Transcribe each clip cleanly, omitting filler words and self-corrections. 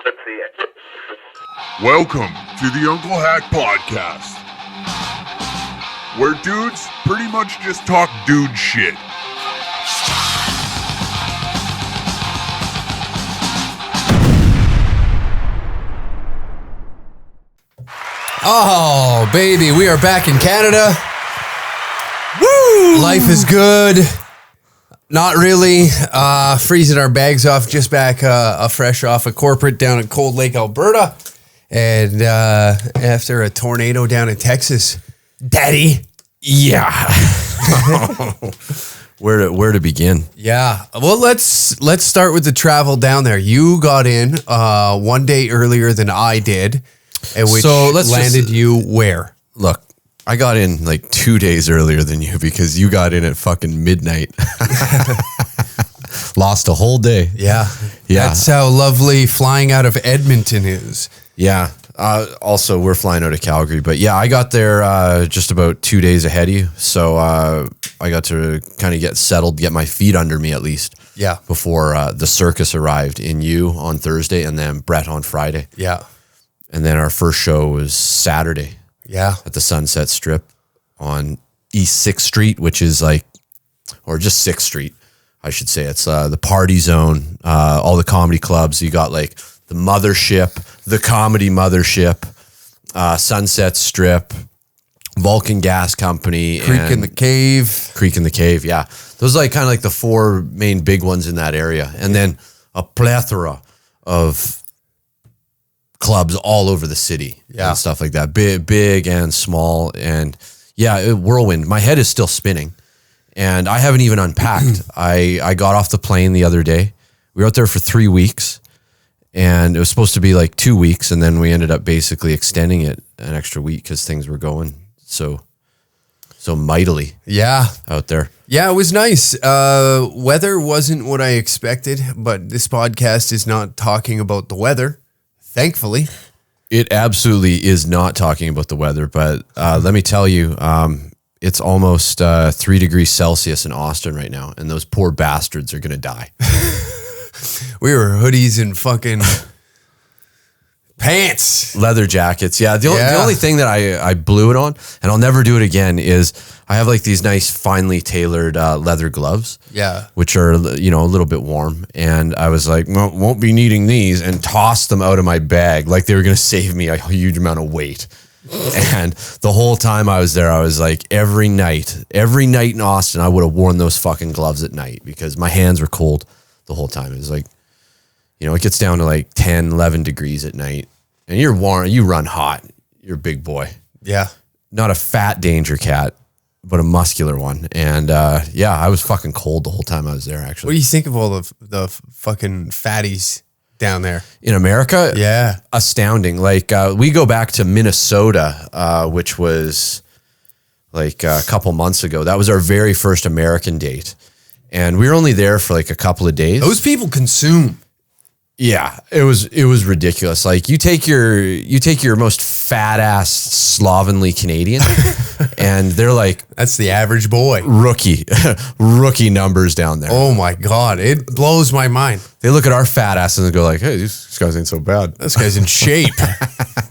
Let's see it. Welcome to the unclehack podcast, where dudes pretty much just talk dude shit. Oh, baby, we are back in Canada. Woo! Life is good. Not really. Freezing our bags off. Just back fresh off a corporate down in Cold Lake, Alberta. And after a tornado down in Texas. Daddy. Yeah. Where to begin? Yeah. Well, let's start with the travel down there. You got in 1 day earlier than I did. Which landed you where? Look, I got in like 2 days earlier than you because you got in at fucking midnight. Lost a whole day. Yeah. That's how lovely flying out of Edmonton is. Yeah. Also, we're flying out of Calgary. But yeah, I got there just about 2 days ahead of you. So I got to kind of get settled, get my feet under me at least. Yeah. Before the circus arrived in you on Thursday and then Brett on Friday. Yeah. And then our first show was Saturday. Yeah. At the Sunset Strip on East 6th Street, which is like, or just 6th Street, I should say. It's the party zone, all the comedy clubs. You got like the Mothership, the Comedy Mothership, Sunset Strip, Vulcan Gas Company. Creek in the Cave, yeah. Those are like kind of like the four main big ones in that area. And then a plethora of clubs all over the city and stuff like that, big and small. And yeah, whirlwind. My head is still spinning and I haven't even unpacked. I got off the plane the other day. We were out there for 3 weeks and it was supposed to be like 2 weeks. And then we ended up basically extending it an extra week because things were going so mightily out there. Yeah, it was nice. Weather wasn't what I expected, but this podcast is not talking about the weather. Thankfully. It absolutely is not talking about the weather, but let me tell you, it's almost 3 degrees Celsius in Austin right now, and those poor bastards are going to die. We were hoodies and fucking pants. Leather jackets. Yeah. The only thing that I blew it on, and I'll never do it again, is I have like these nice finely tailored leather gloves. Yeah. Which are, a little bit warm. And I was like, well, won't be needing these, and tossed them out of my bag like they were going to save me a huge amount of weight. And the whole time I was there, I was like, every night in Austin, I would have worn those fucking gloves at night because my hands were cold the whole time. It was like, it gets down to like 10, 11 degrees at night and you're warm, you run hot. You're a big boy. Yeah. Not a fat danger cat, but a muscular one. And I was fucking cold the whole time I was there, actually. What do you think of all the fucking fatties down there? In America? Yeah. Astounding. Like we go back to Minnesota, which was like a couple months ago. That was our very first American date. And we were only there for like a couple of days. Those people consume. Yeah, it was ridiculous. Like you take your most fat ass slovenly Canadian and they're like, that's the average boy. Rookie numbers down there. Oh my God. It blows my mind. They look at our fat asses and go like, hey, this guy's ain't so bad. This guy's in shape.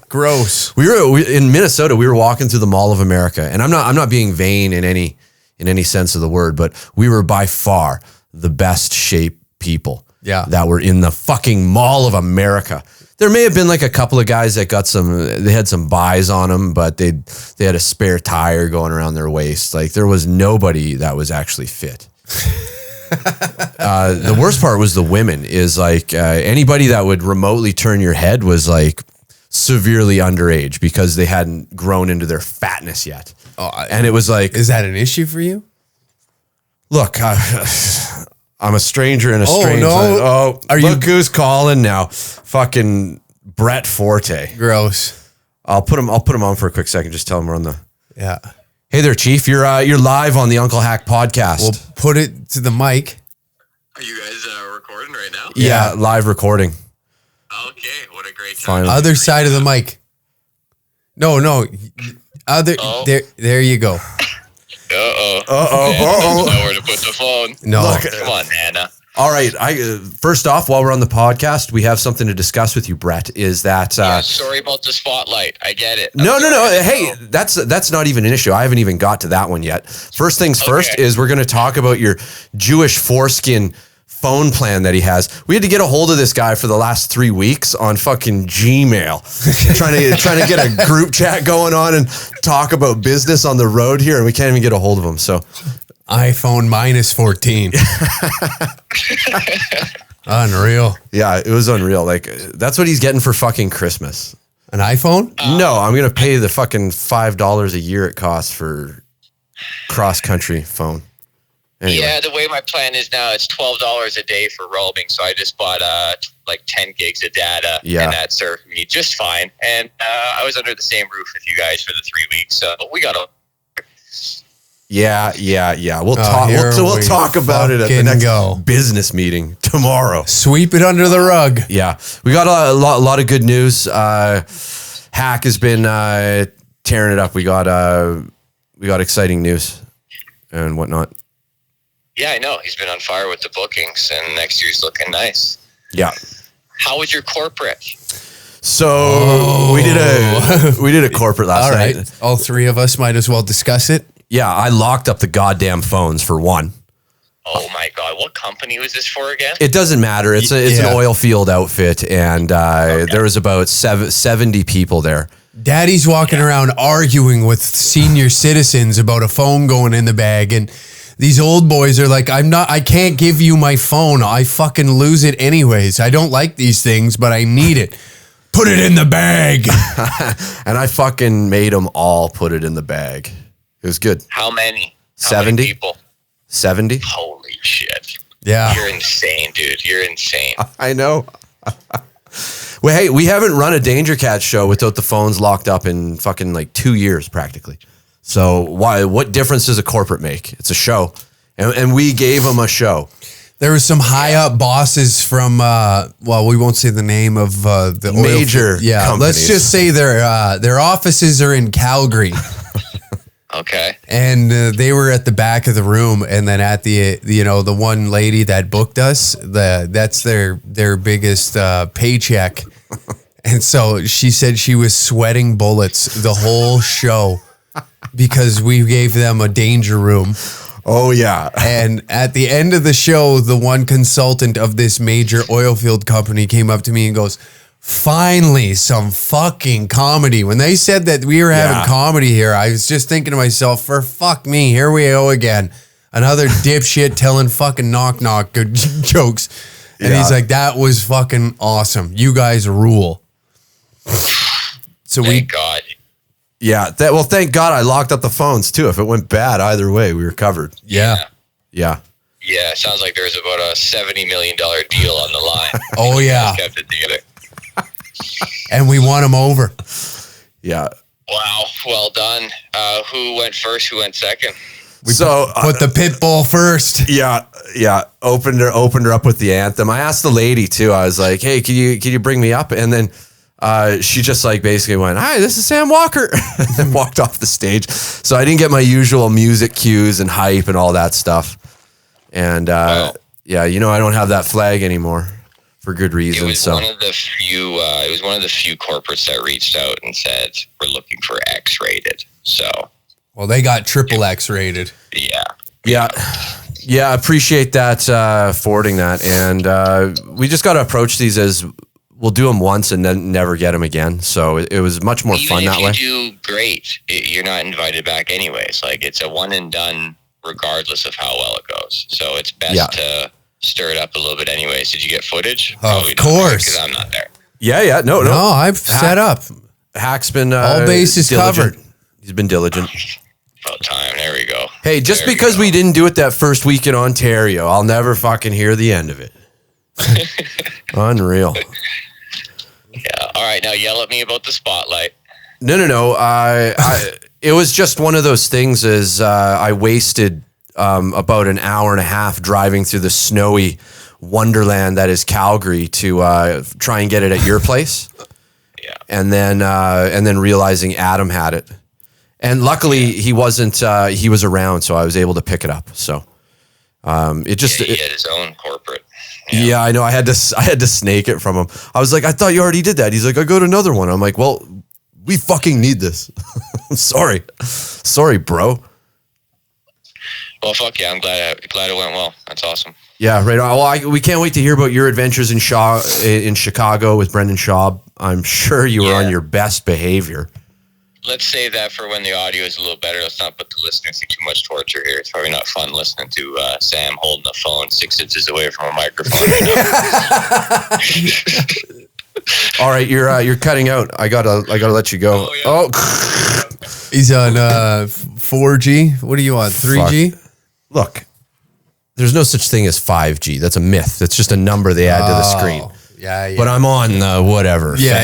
Gross. We in Minnesota, we were walking through the Mall of America, and I'm not being vain in any sense of the word, but we were by far the best shape people. Yeah. That were in the fucking Mall of America. There may have been like a couple of guys that they had some buys on them, but they had a spare tire going around their waist. Like there was nobody that was actually fit. The worst part was the women is like anybody that would remotely turn your head was like severely underage because they hadn't grown into their fatness yet. And it was like, is that an issue for you? Look, I'm a stranger in a strange land. Oh, look who's calling now. Fucking Brett Forte. Gross. I'll put him on for a quick second. Just tell him we're on the. Yeah. Hey there, Chief. You're live on the unclehack podcast. We'll put it to the mic. Are you guys recording right now? Yeah, live recording. Okay, what a great time. Finally. Other side of the mic. No. Other. Oh. There you go. Uh-oh. Nowhere to put the phone. No. Come on, Nana. All right. First off, while we're on the podcast, we have something to discuss with you, Brett. Is that sorry about the spotlight. I get it. No. Hey, that's not even an issue. I haven't even got to that one yet. First things first is we're going to talk about your Jewish foreskin phone plan that he has. We had to get a hold of this guy for the last 3 weeks on fucking Gmail, trying to get a group chat going on and talk about business on the road here, and we can't even get a hold of him. So. iPhone -14. Unreal. Yeah, it was unreal. Like, that's what he's getting for fucking Christmas. An iPhone? No, I'm going to pay the fucking $5 a year it costs for cross-country phone. Anyway. Yeah, the way my plan is now, it's $12 a day for roaming. So I just bought like 10 gigs of data, and that served me just fine. And I was under the same roof with you guys for the 3 weeks. So we got to... Yeah. We'll talk. We'll talk about it at the next business meeting tomorrow. Sweep it under the rug. Yeah, we got a lot of good news. Hack has been tearing it up. We got exciting news and whatnot. Yeah, I know. He's been on fire with the bookings, and next year's looking nice. Yeah. How was your corporate? So we did a corporate last night. Right. All three of us might as well discuss it. Yeah, I locked up the goddamn phones for one. Oh my God. What company was this for again? It doesn't matter. It's an oil field outfit, and there was about 70 people there. Daddy's walking around arguing with senior citizens about a phone going in the bag, and these old boys are like, I can't give you my phone. I fucking lose it anyways. I don't like these things, but I need it. Put it in the bag. And I fucking made them all put it in the bag. It was good. How many? 70 many people? 70. Holy shit. Yeah. You're insane, dude. You're insane. I know. Well, hey, we haven't run a Danger Cat show without the phones locked up in fucking like 2 years practically. So what difference does a corporate make? It's a show. And we gave them a show. There was some high up bosses from, we won't say the name of the major companies. Let's just say their offices are in Calgary. Okay. And they were at the back of the room, and then at the the one lady that booked us, that's their biggest paycheck. And so she said she was sweating bullets the whole show because we gave them a danger room. Oh yeah. And at the end of the show, the one consultant of this major oil field company came up to me and goes, "Finally, some fucking comedy." When they said that we were having comedy here, I was just thinking to myself, for fuck me, here we go again. Another dipshit telling fucking knock good jokes. And he's like, "That was fucking awesome. You guys rule." So Thank God. Yeah. Thank God I locked up the phones too. If it went bad either way, we were covered. Yeah. Yeah, it sounds like there's about a $70 million deal on the line. Oh, yeah. Kept it together. And we won them over. Yeah. Wow. Well done. Who went first? Who went second? We put the pit bull first. Yeah. Opened her up with the anthem. I asked the lady too. I was like, "Hey, can you bring me up?" And then she just like basically went, "Hi, this is Sam Walker," and then walked off the stage. So I didn't get my usual music cues and hype and all that stuff. And I don't have that flag anymore for good reason. It was one of the few. It was one of the few corporates that reached out and said, "We're looking for X-rated." So. Well, they got triple X rated. Yeah. I appreciate that, forwarding that. And we just got to approach these as we'll do them once and then never get them again. So it was much more fun that way. Even if you do great, you're not invited back anyways. Like, it's a one and done regardless of how well it goes. So it's best to stir it up a little bit anyways. Did you get footage? Of course. Because I'm not there. Yeah. No, I've set up. Hack's been all bases diligent. covered. He's been diligent. About time. There we go. Hey, just because we didn't do it that first week in Ontario, I'll never fucking hear the end of it. Unreal. Yeah. All right. Now yell at me about the spotlight. No. It was just one of those things. I wasted about an hour and a half driving through the snowy wonderland that is Calgary to try and get it at your place. Yeah. And then realizing Adam had it. And luckily he wasn't, he was around, so I was able to pick it up. So, he had his own corporate. Yeah, I know. I had to snake it from him. I was like, I thought you already did that. He's like, I got another one. I'm like, well, we fucking need this. I'm sorry, bro. Well, fuck yeah. I'm glad it went well. That's awesome. Yeah, right on. Well, we can't wait to hear about your adventures in Chicago with Brendan Schaub. I'm sure you were on your best behavior. Let's save that for when the audio is a little better. Let's not put the listeners through too much torture here. It's probably not fun listening to Sam holding the phone 6 inches away from a microphone. All right, you're cutting out. I gotta let you go. Oh, he's on 4G. What are you on? 3G? Look, there's no such thing as 5G. That's a myth. That's just a number they add to the screen. Yeah. But I'm on whatever. Yeah.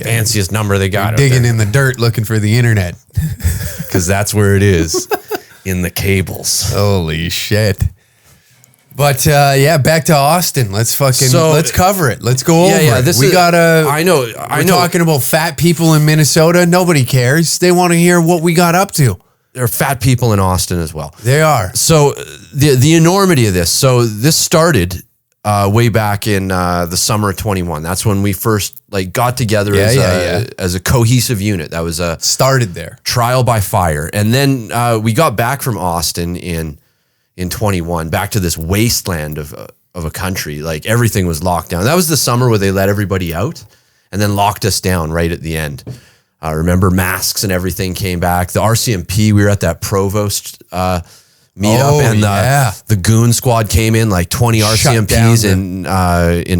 Fanciest number they got. Digging in the dirt looking for the internet. Because that's where it is. In the cables. Holy shit. But back to Austin. Let's cover it. Let's go over it. I know. We're talking about fat people in Minnesota. Nobody cares. They want to hear what we got up to. There are fat people in Austin as well. They are. So the enormity of this. So this started way back in the summer of 21. That's when we first got together as a cohesive unit. That was started there. Trial by fire. And then we got back from Austin in 21, back to this wasteland of a country. Like everything was locked down. That was the summer where they let everybody out and then locked us down right at the end. Remember, masks and everything came back. The RCMP, we were at that Provost meetup, and the goon squad came in, like 20 RCMPs in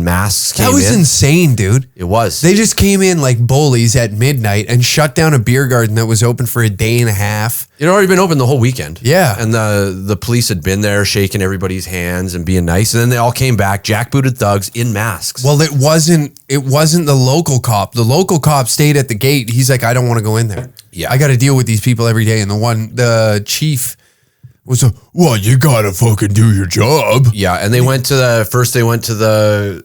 masks came in. That was insane, dude. It was. They just came in like bullies at midnight and shut down a beer garden that was open for a day and a half. It had already been open the whole weekend. Yeah. And the police had been there shaking everybody's hands and being nice. And then they all came back, jackbooted thugs in masks. Well, it wasn't the local cop. The local cop stayed at the gate. He's like, I don't want to go in there. Yeah. I got to deal with these people every day. And the chief was well, you got to fucking do your job. Yeah. And they went to the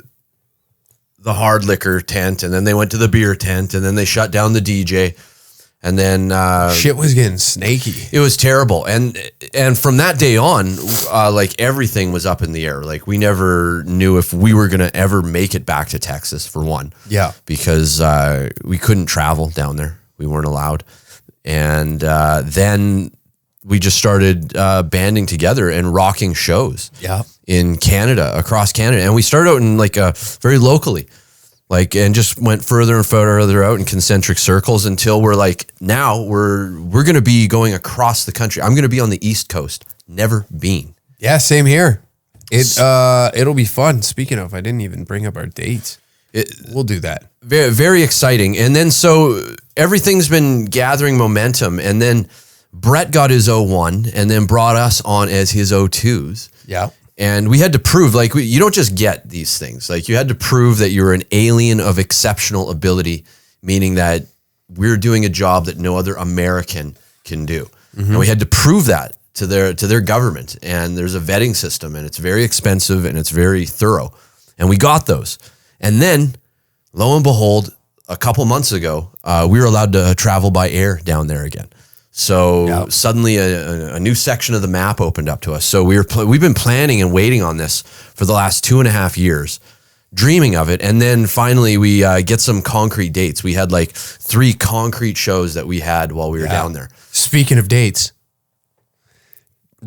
hard liquor tent, and then they went to the beer tent, and then they shut down the DJ. And then shit was getting snaky. It was terrible. And from that day on, everything was up in the air. Like we never knew if we were going to ever make it back to Texas, for one. Yeah. Because we couldn't travel down there. We weren't allowed. And then we just started banding together and rocking shows. Yeah. In Canada, across Canada. And we started out in very locally. And just went further and further out in concentric circles until we're now we're going to be going across the country. I'm going to be on the East Coast. Never been. Yeah, same here. It'll be fun. Speaking of, I didn't even bring up our dates. We'll do that. Very, very exciting. And then so everything's been gathering momentum. And then Brett got his 01 and then brought us on as his 02s. Yeah. And we had to prove, you don't just get these things. You had to prove that you're an alien of exceptional ability, meaning that we're doing a job that no other American can do. Mm-hmm. And we had to prove that to their government. And there's a vetting system, and it's very expensive and it's very thorough. And we got those. And then, lo and behold, a couple months ago, we were allowed to travel by air down there again. So suddenly a new section of the map opened up to us. So we've been planning and waiting on this for the last 2.5 years, dreaming of it. And then finally we get some concrete dates. We had 3 concrete shows that we had while we were down there. Speaking of dates,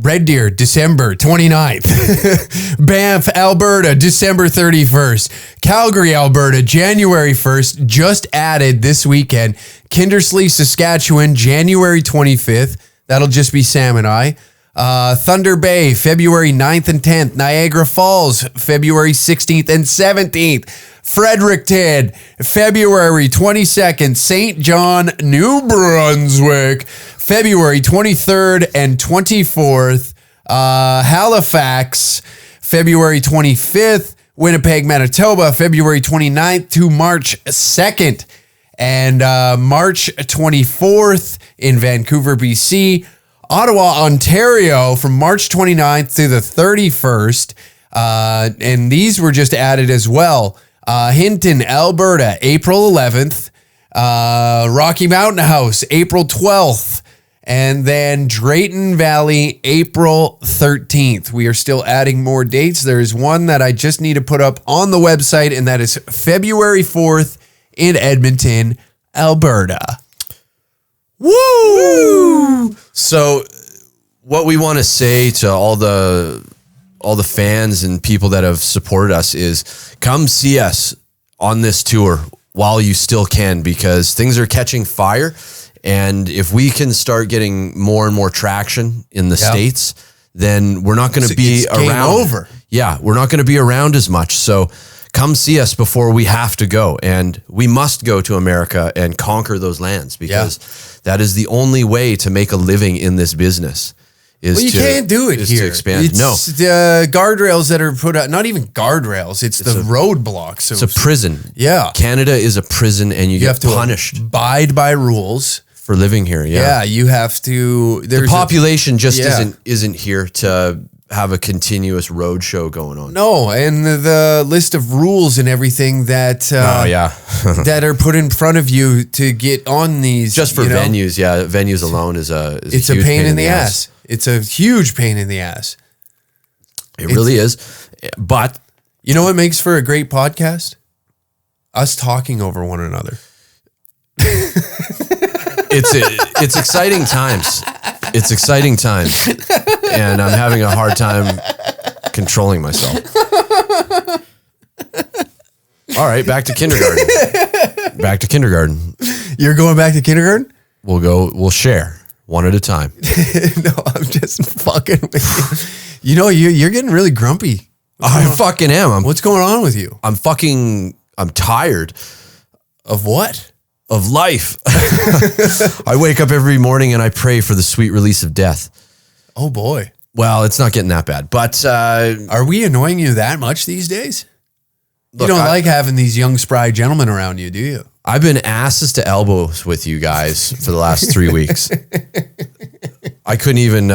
Red Deer, December 29th. Banff, Alberta, December 31st. Calgary, Alberta, January 1st. Just added this weekend. Kindersley, Saskatchewan, January 25th. That'll just be Sam and I. Thunder Bay, February 9th and 10th. Niagara Falls, February 16th and 17th. Fredericton, February 22nd. St. John, New Brunswick, February 23rd and 24th. Halifax, February 25th. Winnipeg, Manitoba, February 29th to March 2nd. And March 24th in Vancouver, BC. Ottawa, Ontario from March 29th to the 31st. And these were just added as well. Hinton, Alberta, April 11th. Rocky Mountain House, April 12th. And then Drayton Valley, April 13th. We are still adding more dates. There is one that I just need to put up on the website, and that is February 4th in Edmonton, Alberta. Woo! So what we want to say to all the fans and people that have supported us is come see us on this tour while you still can, because things are catching fire. And if we can start getting more and more traction in the States, then we're not going to be around. Over. Yeah, we're not going to be around as much. So come see us before we have to go. And we must go to America and conquer those lands, because that is the only way to make a living in this business. You can't do it here. To expand. It's the guardrails that are put out, not even guardrails, it's the roadblocks. So it's a prison. Yeah. Canada is a prison, and you get have to punished. Abide by rules. For living here, Yeah, you have to. The population just isn't here to have a continuous road show going on. No, and the list of rules and everything that that are put in front of you to get on these. Just for venues, venues alone is a pain in the ass. It's a huge pain in the ass. It really is. But you know what makes for a great podcast? Us talking over one another. It's exciting times. It's exciting times. And I'm having a hard time controlling myself. All right, back to kindergarten. You're going back to kindergarten? We'll share one at a time. No, I'm just fucking with you. You know, you're getting really grumpy. I fucking am. What's going on with you? I'm tired. Of what? Of life. I wake up every morning and I pray for the sweet release of death. Oh boy. Well, it's not getting that bad, but are we annoying you that much these days? You don't like having these young spry gentlemen around you, do you? I've been asses to elbows with you guys for the last 3 weeks. I couldn't even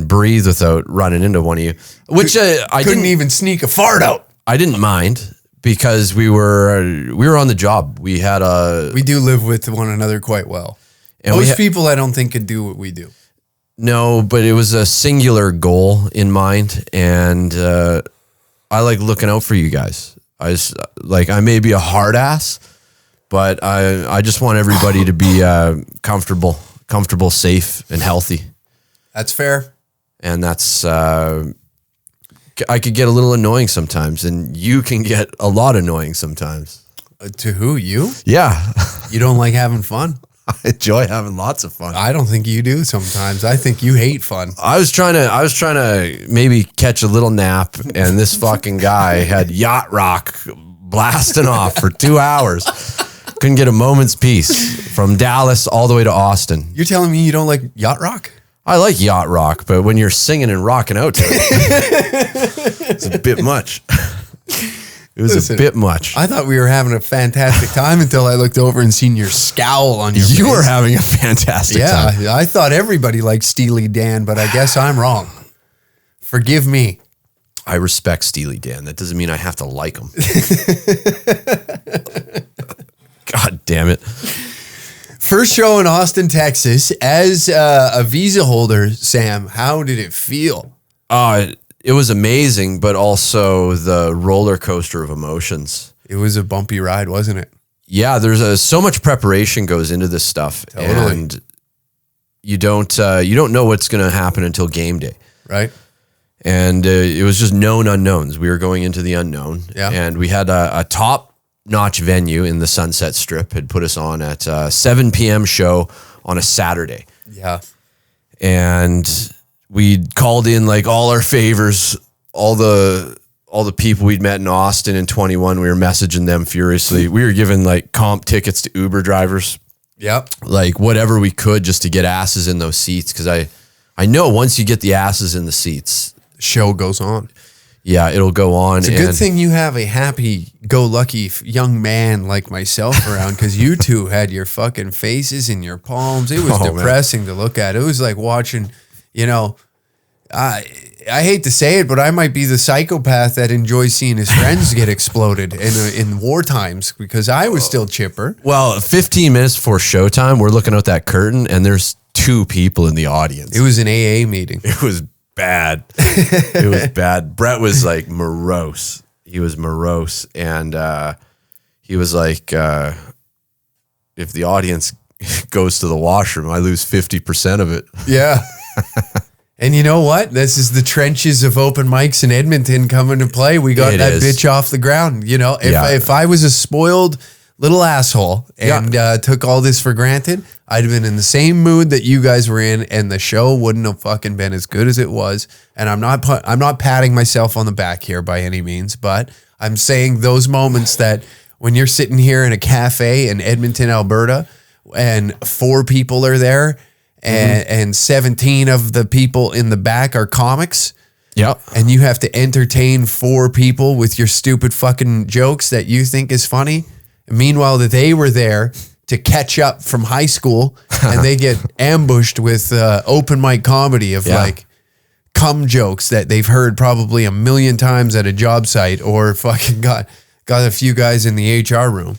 breathe without running into one of you, which I couldn't even sneak a fart out. I didn't mind. Because we were on the job. We do live with one another quite well. And most people I don't think could do what we do. No, but it was a singular goal in mind, and I like looking out for you guys. I may be a hard ass, but I just want everybody to be comfortable, safe, and healthy. That's fair. And that's I could get a little annoying sometimes, and you can get a lot annoying sometimes. To who? You? Yeah. You don't like having fun? I enjoy having lots of fun. I don't think you do sometimes. I think you hate fun. I was trying to maybe catch a little nap, and this fucking guy had yacht rock blasting off for 2 hours. Couldn't get a moment's peace from Dallas all the way to Austin. You're telling me you don't like yacht rock? I like yacht rock, but when you're singing and rocking out to it, it's a bit much. It was a bit much. I thought we were having a fantastic time until I looked over and seen your scowl on your face. You were having a fantastic time. Yeah, I thought everybody liked Steely Dan, but I guess I'm wrong. Forgive me. I respect Steely Dan. That doesn't mean I have to like him. God damn it. First show in Austin, Texas. As a visa holder, Sam, how did it feel? It was amazing, but also the roller coaster of emotions. It was a bumpy ride, wasn't it? Yeah, there's so much preparation goes into this stuff. Totally. And you don't know what's going to happen until game day. Right. And it was just known unknowns. We were going into the unknown. Yeah. And we had a top-notch venue in the Sunset Strip had put us on at a 7 p.m. show on a Saturday. Yeah. And we called in like all our favors, all the people we'd met in Austin in 21. We were messaging them furiously. We were giving like comp tickets to Uber drivers. Yep. Like whatever we could just to get asses in those seats. Cause I know once you get the asses in the seats, the show goes on. Yeah, it'll go on. It's a good thing you have a happy-go-lucky young man like myself around, because you two had your fucking faces in your palms. It was depressing to look at. It was like watching, I hate to say it, but I might be the psychopath that enjoys seeing his friends get exploded in war times because I was still chipper. Well, 15 minutes before showtime, we're looking out that curtain and there's 2 people in the audience. It was an AA meeting. It was bad. It was bad. Brett was like morose. He was morose. And he was like, if the audience goes to the washroom, I lose 50% of it. Yeah. And you know what? This is the trenches of open mics in Edmonton coming to play. We got that bitch off the ground. You know, if I was a spoiled little asshole and took all this for granted, I'd have been in the same mood that you guys were in, and the show wouldn't have fucking been as good as it was. And I'm not patting myself on the back here by any means, but I'm saying those moments that when you're sitting here in a cafe in Edmonton, Alberta, and 4 people are there, and 17 of the people in the back are comics. Yep. And you have to entertain 4 people with your stupid fucking jokes that you think is funny. And meanwhile, that they were there to catch up from high school and they get ambushed with open mic comedy of like cum jokes that they've heard probably a million times at a job site or fucking got a few guys in the HR room.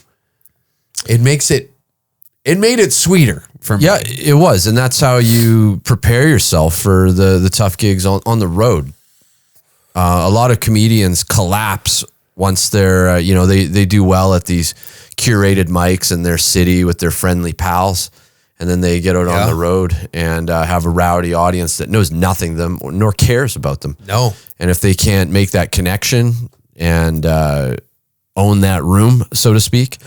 It made it sweeter for me. Yeah, it was. And that's how you prepare yourself for the tough gigs on the road. A lot of comedians collapse once they're, they do well at these curated mics in their city with their friendly pals. And then they get out on the road and have a rowdy audience that knows nothing of them nor cares about them. No. And if they can't make that connection and own that room, so to speak,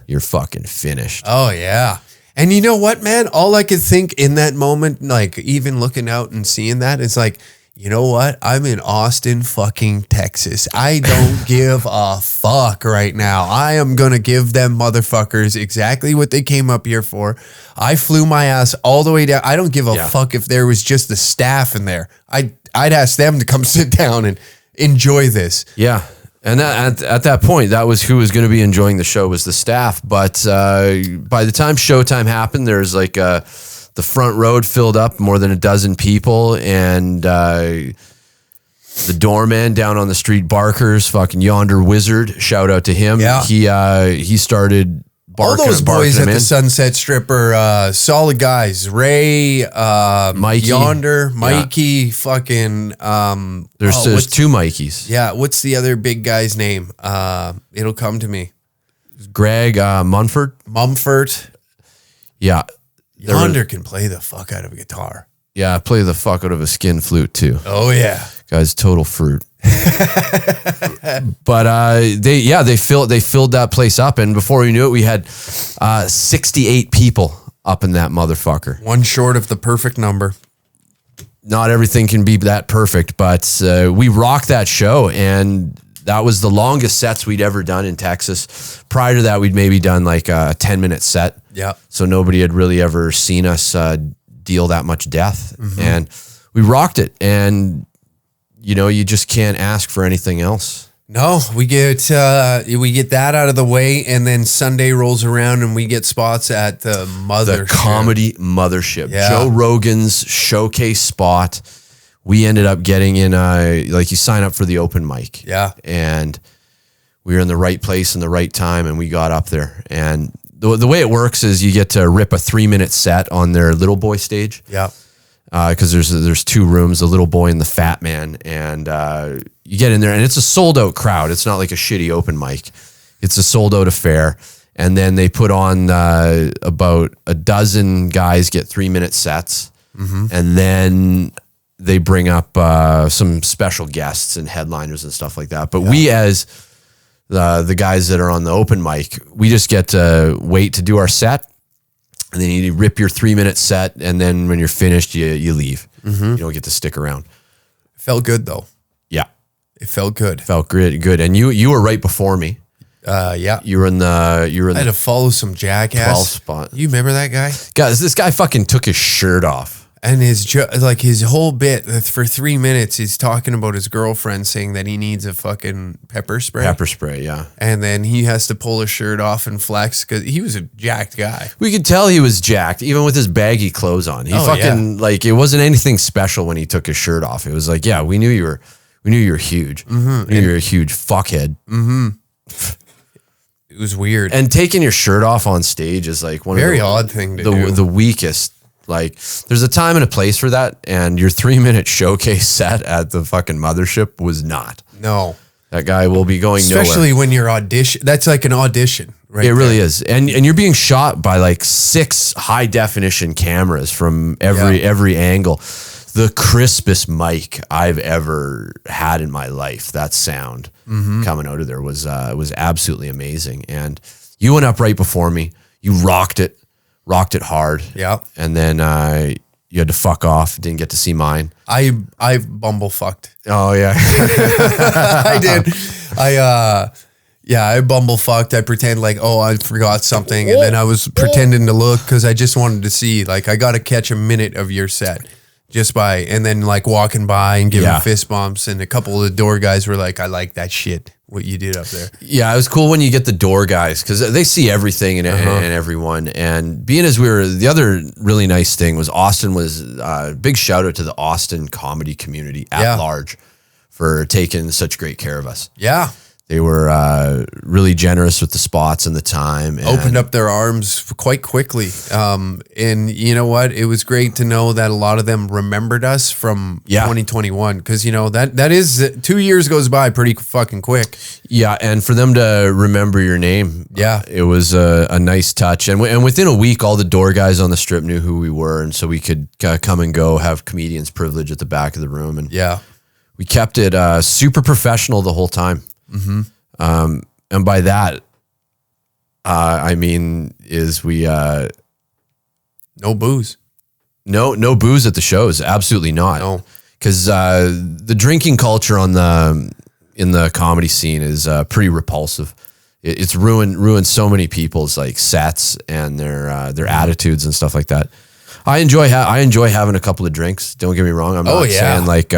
you're fucking finished. Oh, yeah. And you know what, man? All I could think in that moment, like even looking out and seeing that, it's like, you know what? I'm in Austin, fucking Texas. I don't give a fuck right now. I am going to give them motherfuckers exactly what they came up here for. I flew my ass all the way down. I don't give a fuck if there was just the staff in there. I'd ask them to come sit down and enjoy this. Yeah. And that, at that point, that was who was going to be enjoying the show was the staff. But by the time showtime happened, there's like the front road filled up more than a dozen people, and the doorman down on the street, Barker's fucking Yonder Wizard. Shout out to him. Yeah, he started. All those boys at the Sunset Strip are solid guys. Ray, Mikey, Yonder, Mikey, fucking. There's 2 Mikeys. Yeah, what's the other big guy's name? It'll come to me. Greg Mumford. Yeah, Yonder can play the fuck out of a guitar. Yeah, play the fuck out of a skin flute too. Oh yeah, guy's total fruit. But they filled that place up, and before we knew it, we had 68 people up in that motherfucker. One short of the perfect number. Not everything can be that perfect, but we rocked that show, and that was the longest sets we'd ever done in Texas. Prior to that, we'd maybe done like a 10-minute set. Yeah. So nobody had really ever seen us deal that much death, and we rocked it. And you just can't ask for anything else. No, we get that out of the way, and then Sunday rolls around, and we get spots at the Mothership. The Comedy Mothership. Yeah. Joe Rogan's showcase spot. We ended up getting in, you sign up for the open mic. Yeah. And we were in the right place in the right time, and we got up there. And the way it works is you get to rip a 3-minute set on their little boy stage. Yeah. Because there's 2 rooms, the little boy and the fat man, and you get in there, and it's a sold out crowd. It's not like a shitty open mic; it's a sold out affair. And then they put on about a dozen guys get 3-minute sets, and then they bring up some special guests and headliners and stuff like that. But we, as the guys that are on the open mic, we just get to wait to do our set. And then you rip your 3-minute set, and then when you're finished, you leave. You don't get to stick around. It felt good though. Yeah, it felt good. Felt good. And you were right before me. Yeah, you were in I had to follow some jackass 12th spot. You remember that guy? Guys, this guy fucking took his shirt off And his whole bit for 3 minutes, he's talking about his girlfriend saying that he needs a fucking pepper spray. Pepper spray, yeah. And then he has to pull his shirt off and flex because he was a jacked guy. We could tell he was jacked, even with his baggy clothes on. He like, it wasn't anything special when he took his shirt off. It was like, yeah, we knew you were huge. Mm-hmm. We knew you were a huge fuckhead. Mm-hmm. It was weird. And taking your shirt off on stage is like one very of the odd thing to do. The weakest. Like, there's a time and a place for that, and your 3-minute showcase set at the fucking mothership was not. No. That guy will be going Especially nowhere. when you're audition. That's like an audition, right? It really is. And you're being shot by like 6 high definition cameras from every angle. The crispest mic I've ever had in my life. That sound coming out of there was absolutely amazing. And you went up right before me. You rocked it hard. Yeah. And then you had to fuck off. Didn't get to see mine. I bumble fucked. Oh yeah. I did. I bumble fucked. I pretend like, oh, I forgot something. And then I was pretending to look because I just wanted to see, like, I got to catch a minute of your set and then like walking by and giving fist bumps. And a couple of the door guys were like, I like that shit, what you did up there. Yeah, it was cool when you get the door guys because they see everything and everyone. And being as the other really nice thing was Austin was big shout out to the Austin comedy community at large for taking such great care of us. Yeah. They were really generous with the spots and the time. And opened up their arms quite quickly. And you know what? It was great to know that a lot of them remembered us from 2021. Because, you know, that is 2 years goes by pretty fucking quick. Yeah. And for them to remember your name. Yeah. It was a nice touch. And within a week, all the door guys on the strip knew who we were. And so we could come and go, have comedians privilege at the back of the room. And we kept it super professional the whole time. Mm-hmm. And by that, I mean, we no booze, no booze at the shows. Absolutely not. No, because the drinking culture in the comedy scene is pretty repulsive. It's ruined so many people's like sets and their attitudes and stuff like that. I enjoy having a couple of drinks. Don't get me wrong. I'm not saying like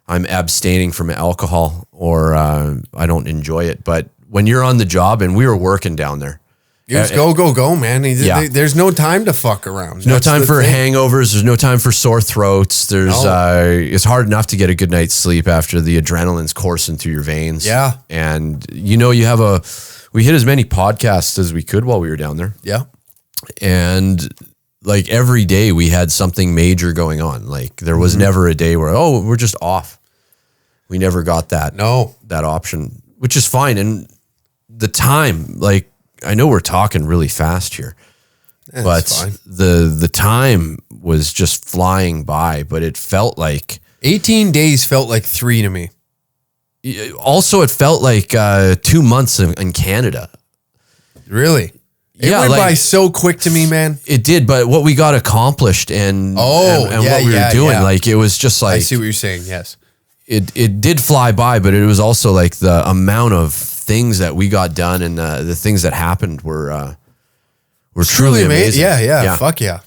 I'm abstaining from alcohol or I don't enjoy it. But when you're on the job, and we were working down there. It's go, man. There's no time to fuck around. There's no time for hangovers. There's no time for sore throats. It's hard enough to get a good night's sleep after the adrenaline's coursing through your veins. Yeah. And we hit as many podcasts as we could while we were down there. Yeah. And like every day we had something major going on. Like there was never a day where, we're just off. We never got that option, which is fine. And the time, like, I know we're talking really fast here, but the time was just flying by, but it felt like 18 days felt like 3 to me. Also, it felt like 2 months in Canada. Really? It went by so quick to me, man. It did, but what we got accomplished and what we were doing, like, it was just like... I see what you're saying, yes. It did fly by, but it was also like the amount of things that we got done and the things that happened were truly amazing. Yeah, fuck yeah.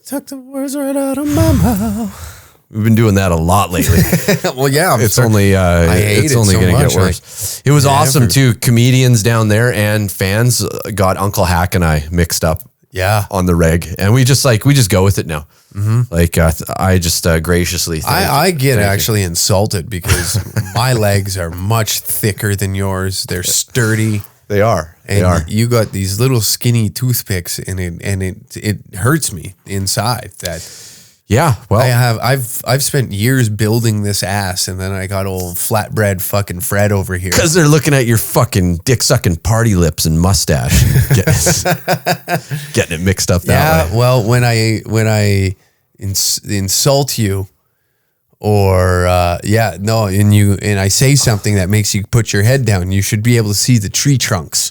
Took the words right out of my mouth. We've been doing that a lot lately. Well, yeah, it's only going to get worse. It was awesome too. Comedians down there and fans got Uncle Hack and I mixed up. Yeah, on the reg, and we just go with it now. Mm-hmm. Like I just graciously. I get actually insulted because my legs are much thicker than yours. They're sturdy. They are. You got these little skinny toothpicks, and it hurts me inside that. Yeah, well, I've spent years building this ass, and then I got old flatbread fucking Fred over here because they're looking at your fucking dick sucking party lips and mustache, getting it mixed up that way. Yeah, well, when I insult you, or and I say something that makes you put your head down, you should be able to see the tree trunks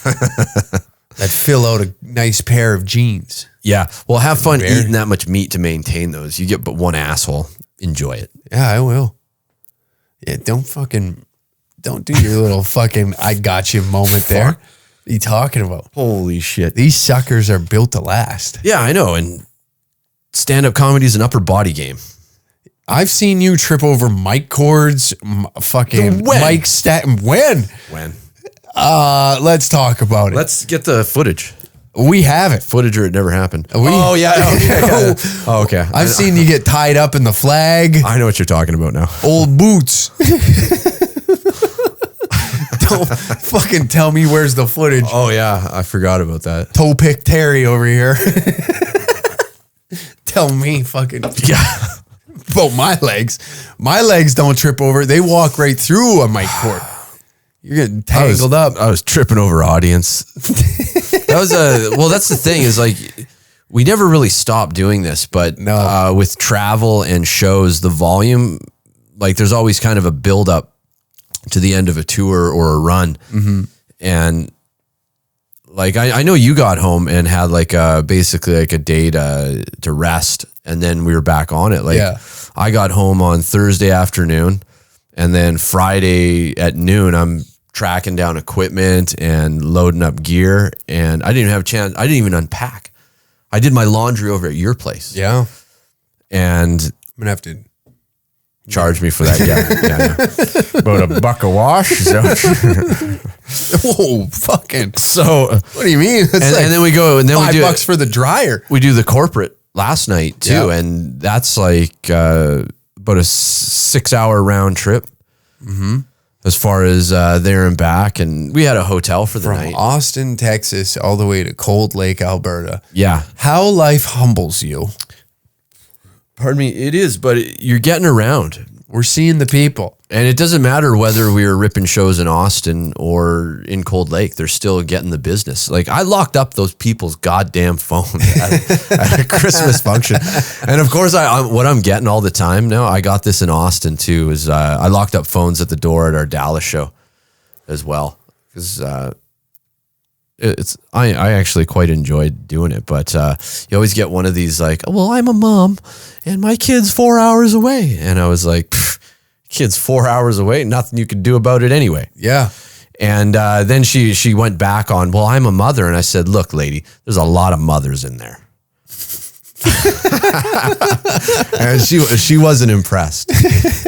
that fill out a nice pair of jeans. Yeah. Well, have fun eating that much meat to maintain those. You get but one asshole. Enjoy it. Yeah, I will. Yeah, don't do your little fucking I got you moment there. What are you talking about? Holy shit. These suckers are built to last. Yeah, I know. And stand-up comedy is an upper body game. I've seen you trip over mic cords, fucking mic stack. When? Let's talk about it. Let's get the footage. We have it. Footage or it never happened. Oh, yeah. Okay. Okay. I've seen you get tied up in the flag. I know what you're talking about now. Old boots. Don't fucking tell me where's the footage. Oh, yeah. I forgot about that. Toe pick Terry over here. Tell me fucking. Yeah. About my legs. My legs don't trip over. They walk right through a mic cord. You're getting tangled up. I was tripping over audience. That's the thing is like, we never really stopped doing this, but with travel and shows, the volume, like there's always kind of a build up to the end of a tour or a run. Mm-hmm. And like, I know you got home and had like basically like a day to rest, and then we were back on it. Like I got home on Thursday afternoon, and then Friday at noon, I'm tracking down equipment and loading up gear, and I didn't even have a chance. I didn't even unpack. I did my laundry over at your place. Yeah. And I'm going to have to charge me for that. Yeah. About $1 a wash. Whoa, fucking. So what do you mean? And then we go, and then we do $5 for the dryer. We do the corporate last night too. And that's like about a 6-hour round trip. Mm-hmm. As far as there and back, and we had a hotel for the night. From Austin, Texas, all the way to Cold Lake, Alberta. Yeah. How life humbles you. Pardon me, it is, but you're getting around. We're seeing the people. And it doesn't matter whether we were ripping shows in Austin or in Cold Lake, they're still getting the business. Like, I locked up those people's goddamn phones at a Christmas function. And of course, what I'm getting all the time now, I got this in Austin too, is I locked up phones at the door at our Dallas show as well. Because I actually quite enjoyed doing it. But you always get one of these like, well, I'm a mom and my kid's 4 hours away. And I was like, kid's 4 hours away, nothing you could do about it anyway. Yeah. And then she went back on, well, I'm a mother. And I said, look, lady, there's a lot of mothers in there. And she wasn't impressed.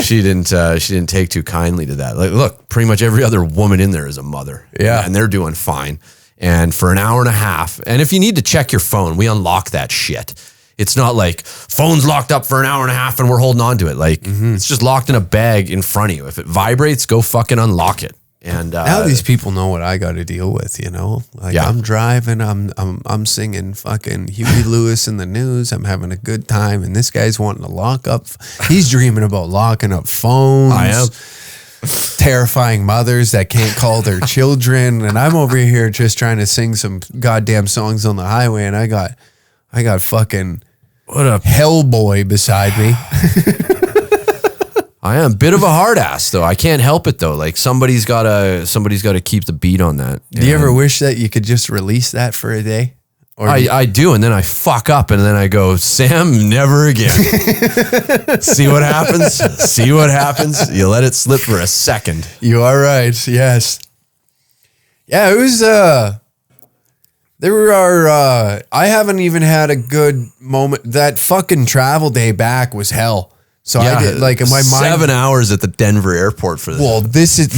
She didn't take too kindly to that. Like, look, pretty much every other woman in there is a mother. Yeah. And they're doing fine. And for an hour and a half, and if you need to check your phone, we unlock that shit. It's not like phone's locked up for an hour and a half and we're holding on to it. Like it's just locked in a bag in front of you. If it vibrates, go fucking unlock it. And now these people know what I got to deal with, you know. Like I'm driving, I'm singing fucking Huey Lewis in the news. I'm having a good time, and this guy's wanting to lock up. He's dreaming about locking up phones. I am. Terrifying mothers that can't call their children, and I'm over here just trying to sing some goddamn songs on the highway, and I got fucking what a Hellboy beside me. I am a bit of a hard ass though. I can't help it though. Like somebody's got to keep the beat on that. Do you ever wish that you could just release that for a day? Or I do, and then I fuck up, and then I go, Sam, never again. See what happens? See what happens? You let it slip for a second. You are right. Yes. Yeah, it was. I haven't even had a good moment. That fucking travel day back was hell. So I did like in my mind 7 hours at the Denver airport for this. Well,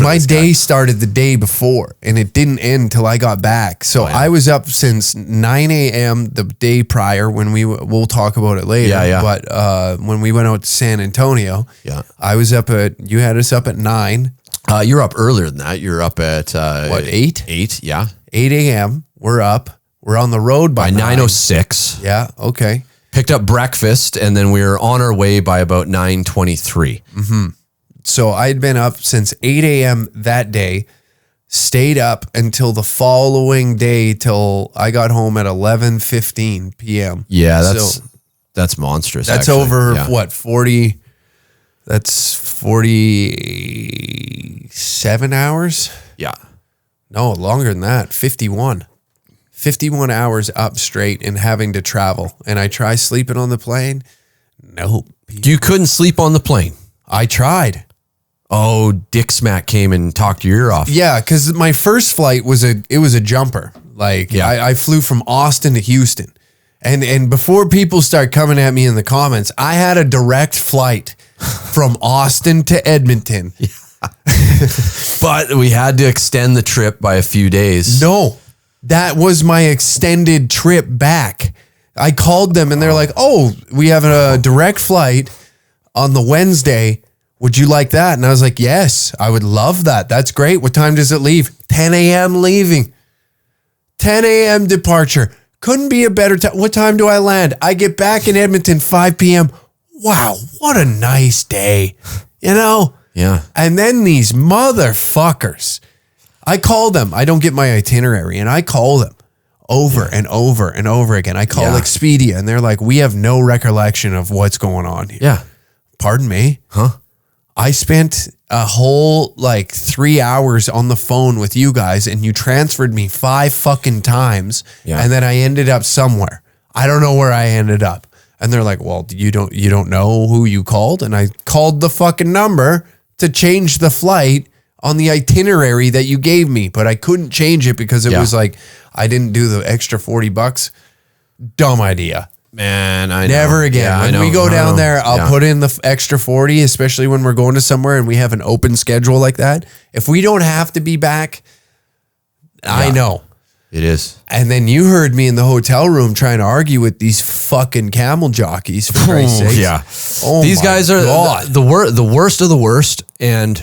my day started the day before, and it didn't end till I got back. So I was up since 9 a.m. the day prior when we'll talk about it later. Yeah. But when we went out to San Antonio, I was you had us up at 9. You're up earlier than that. You're up at 8? 8, yeah. 8 a.m. We're up. We're on the road by 9:06. Yeah. Okay. Picked up breakfast, and then we were on our way by about 9:23. Mm-hmm. So I'd been up since 8 a.m. that day, stayed up until the following day till I got home at 11:15 p.m. Yeah, that's monstrous. That's actually. Over what, 40? That's 47 hours? Yeah. No, longer than that. 51 hours up straight and having to travel. And I try sleeping on the plane. Nope. You couldn't sleep on the plane. I tried. Oh, Dick Smack came and talked your ear off. Yeah, because my first flight was a jumper. Like I flew from Austin to Houston, And before people start coming at me in the comments, I had a direct flight from Austin to Edmonton. Yeah. But we had to extend the trip by a few days. No, that was my extended trip back. I called them and they're like, oh, we have a direct flight on the Wednesday. Would you like that? And I was like, yes, I would love that. That's great. What time does it leave? 10 a.m. leaving. 10 a.m. departure. Couldn't be a better time. What time do I land? I get back in Edmonton 5 p.m. Wow, what a nice day. You know? Yeah. And then these motherfuckers, I call them. I don't get my itinerary, and I call them over and over and over again. I call Expedia, and they're like, we have no recollection of what's going on here. Yeah. Pardon me? Huh? I spent a whole 3 hours on the phone with you guys, and you transferred me 5 fucking times, and then I ended up somewhere. I don't know where I ended up. And they're like, well, you don't know who you called? And I called the fucking number to change the flight on the itinerary that you gave me, but I couldn't change it because it was like, I didn't do the extra $40. Dumb idea. Man, I know. Never again. Yeah, when we go down there, I'll put in the extra 40, especially when we're going to somewhere and we have an open schedule like that. If we don't have to be back, I know. It is. And then you heard me in the hotel room trying to argue with these fucking camel jockeys, for Christ's sake. Yeah. Oh, these guys are the worst of the worst, and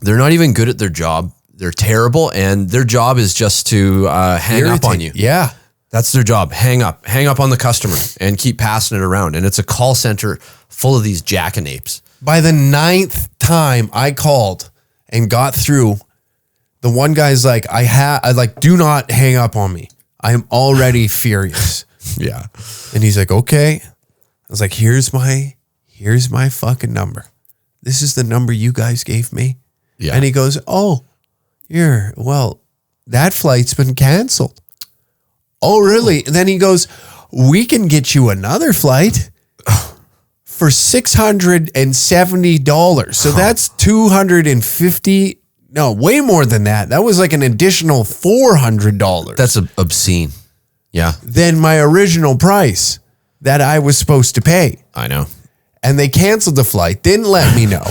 they're not even good at their job. They're terrible, and their job is just to hang up on you. Yeah. That's their job. Hang up on the customer and keep passing it around. And it's a call center full of these jackanapes. By the 9th time I called and got through, the one guy's like, do not hang up on me. I am already furious. Yeah. And he's like, okay. I was like, here's my fucking number. This is the number you guys gave me. Yeah. And he goes, oh, that flight's been canceled. Oh, really? And then he goes, we can get you another flight for $670. So that's $250. No, way more than that. That was like an additional $400. That's obscene. Yeah. Than my original price that I was supposed to pay. I know. And they canceled the flight, didn't let me know.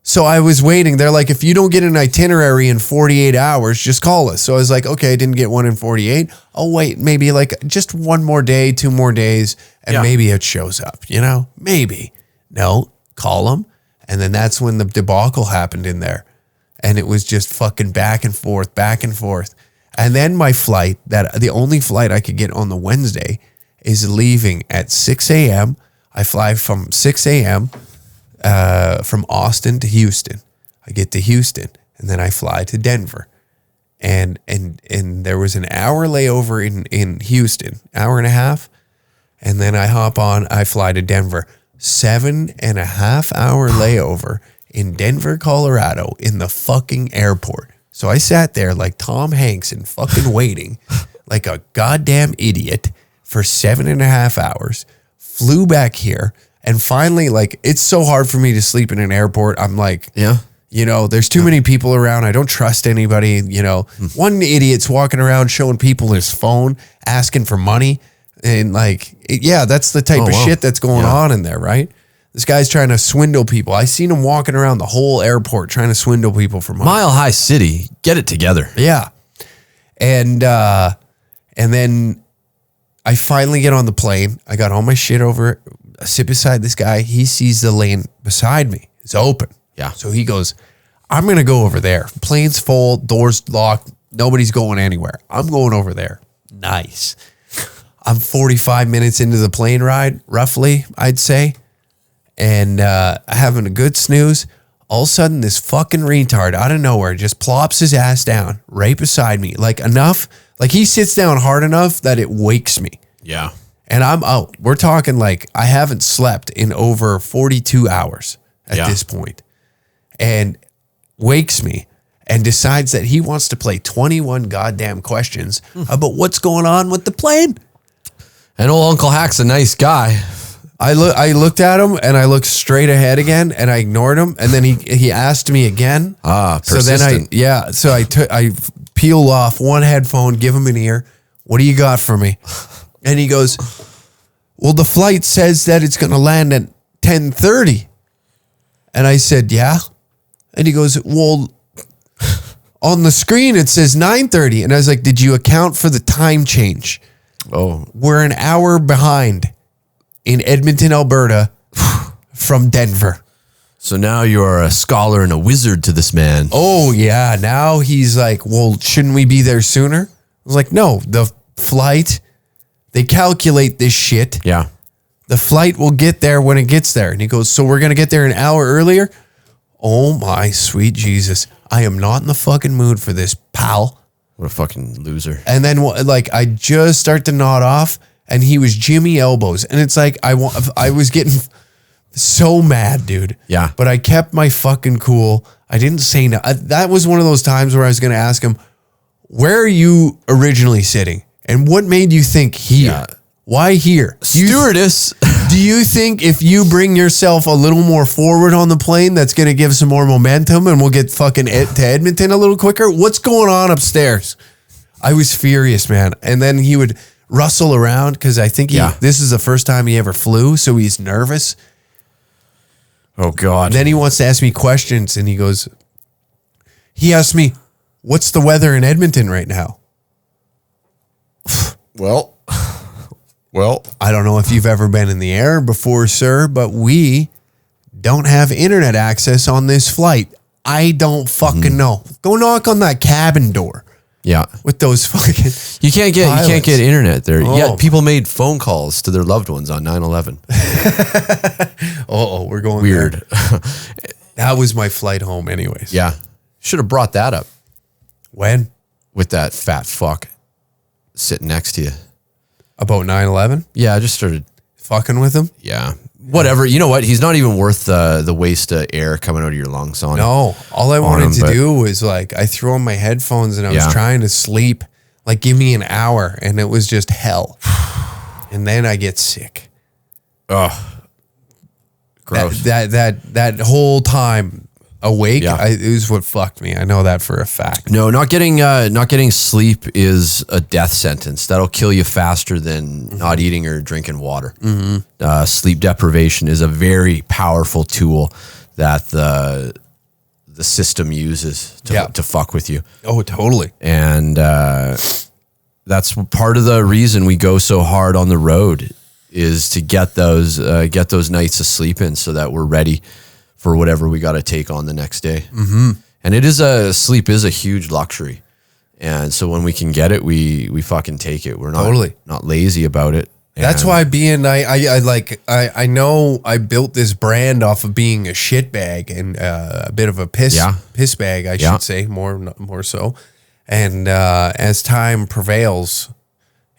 So I was waiting. They're like, if you don't get an itinerary in 48 hours, just call us. So I was like, okay, I didn't get one in 48. I'll wait maybe just one more day, 2 more days, and maybe it shows up, Maybe. No, call them. And then that's when the debacle happened in there. And it was just fucking back and forth. And then my flight, the only flight I could get on the Wednesday, is leaving at 6 a.m. I fly from 6 a.m. From Austin to Houston. I get to Houston, and then I fly to Denver. And there was an hour layover in Houston, hour and a half. And then I fly to Denver. 7.5 hour layover in Denver, Colorado, in the fucking airport. So I sat there like Tom Hanks and fucking waiting like a goddamn idiot for 7.5 hours, flew back here, and finally, it's so hard for me to sleep in an airport. I'm like, there's too many people around. I don't trust anybody. One idiot's walking around showing people his phone, asking for money. And that's the type of shit that's going on in there, right? This guy's trying to swindle people. I seen him walking around the whole airport trying to swindle people for money. Mile High City, get it together. Yeah. And then I finally get on the plane. I got all my shit over. I sit beside this guy. He sees the lane beside me. It's open. Yeah. So he goes, I'm going to go over there. Plane's full, doors locked. Nobody's going anywhere. I'm going over there. Nice. I'm 45 minutes into the plane ride, roughly, I'd say. And having a good snooze. All of a sudden, this fucking retard out of nowhere just plops his ass down right beside me. He sits down hard enough that it wakes me. Yeah. And I'm out. We're talking I haven't slept in over 42 hours at this point. And wakes me and decides that he wants to play 21 goddamn questions about what's going on with the plane. And old Uncle Hack's a nice guy. I looked at him and I looked straight ahead again and I ignored him. And then he asked me again. Persistent. So then I peel off one headphone, give him an ear. What do you got for me? And he goes, well, the flight says that it's going to land at 10:30. And I said, yeah. And he goes, well, on the screen, it says 9:30. And I was like, did you account for the time change? Oh. We're an hour behind in Edmonton, Alberta from Denver. So now you're a scholar and a wizard to this man. Oh, yeah. Now he's like, well, shouldn't we be there sooner? I was like, no, the flight, they calculate this shit. Yeah. The flight will get there when it gets there. And he goes, so we're going to get there an hour earlier? Oh, my sweet Jesus. I am not in the fucking mood for this, pal. What a fucking loser. And then, like, I just start to nod off, and he was Jimmy elbows. And it's like, I was getting so mad, dude. Yeah. But I kept my fucking cool. I didn't say no. That was one of those times where I was going to ask him, where are you originally sitting? And what made you think here? Yeah. Why here? Stewardess. Do you think if you bring yourself a little more forward on the plane, that's going to give some more momentum and we'll get fucking to Edmonton a little quicker? What's going on upstairs? I was furious, man. And then he would rustle around because I think this is the first time he ever flew, so he's nervous. Oh, God. Then he wants to ask me questions, and he asked me, what's the weather in Edmonton right now? Well, I don't know if you've ever been in the air before, sir, but we don't have internet access on this flight. I don't fucking know. Go knock on that cabin door. Yeah. With those fucking You can't get internet there. Oh. Yeah, people made phone calls to their loved ones on 9/11. we're going weird. That was my flight home anyways. Yeah. Should have brought that up. When? With that fat fuck sitting next to you. About 9/11? Yeah, I just started fucking with him. Yeah. Whatever. You know what? He's not even worth the waste of air coming out of your lungs on. No. All I wanted to do was like, I threw on my headphones and I was trying to sleep. Like, give me an hour. And it was just hell. And then I get sick. Oh, gross. That whole time awake, it was what fucked me. I know that for a fact. No, not getting sleep is a death sentence. That'll kill you faster than not eating or drinking water. Mm-hmm. Sleep deprivation is a very powerful tool that the system uses to fuck with you. Oh, totally. And that's part of the reason we go so hard on the road is to get those nights of sleep in so that we're ready for whatever we got to take on the next day. Mm-hmm. And sleep is a huge luxury. And so when we can get it, we fucking take it. We're not lazy about it. That's why I know I built this brand off of being a shitbag and a bit of a piss bag, I should say, more so. And as time prevails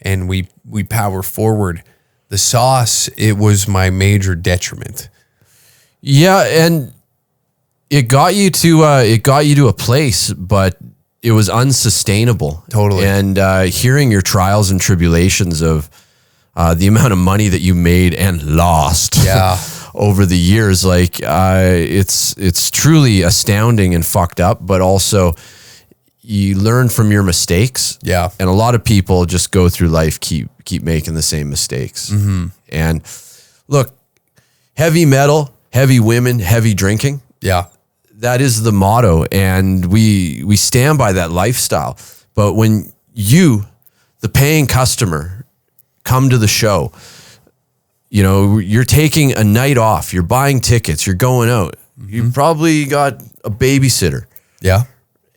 and we power forward, the sauce, it was my major detriment. Yeah, and it got you to a place, but it was unsustainable. Totally. And hearing your trials and tribulations of the amount of money that you made and lost over the years, like it's truly astounding and fucked up, but also you learn from your mistakes. Yeah. And a lot of people just go through life, keep making the same mistakes. Mm-hmm. And look, heavy metal, heavy women, heavy drinking. Yeah. That is the motto. And we stand by that lifestyle. But when you, the paying customer, come to the show, you know, you're taking a night off, you're buying tickets, you're going out. Mm-hmm. You've probably got a babysitter. Yeah.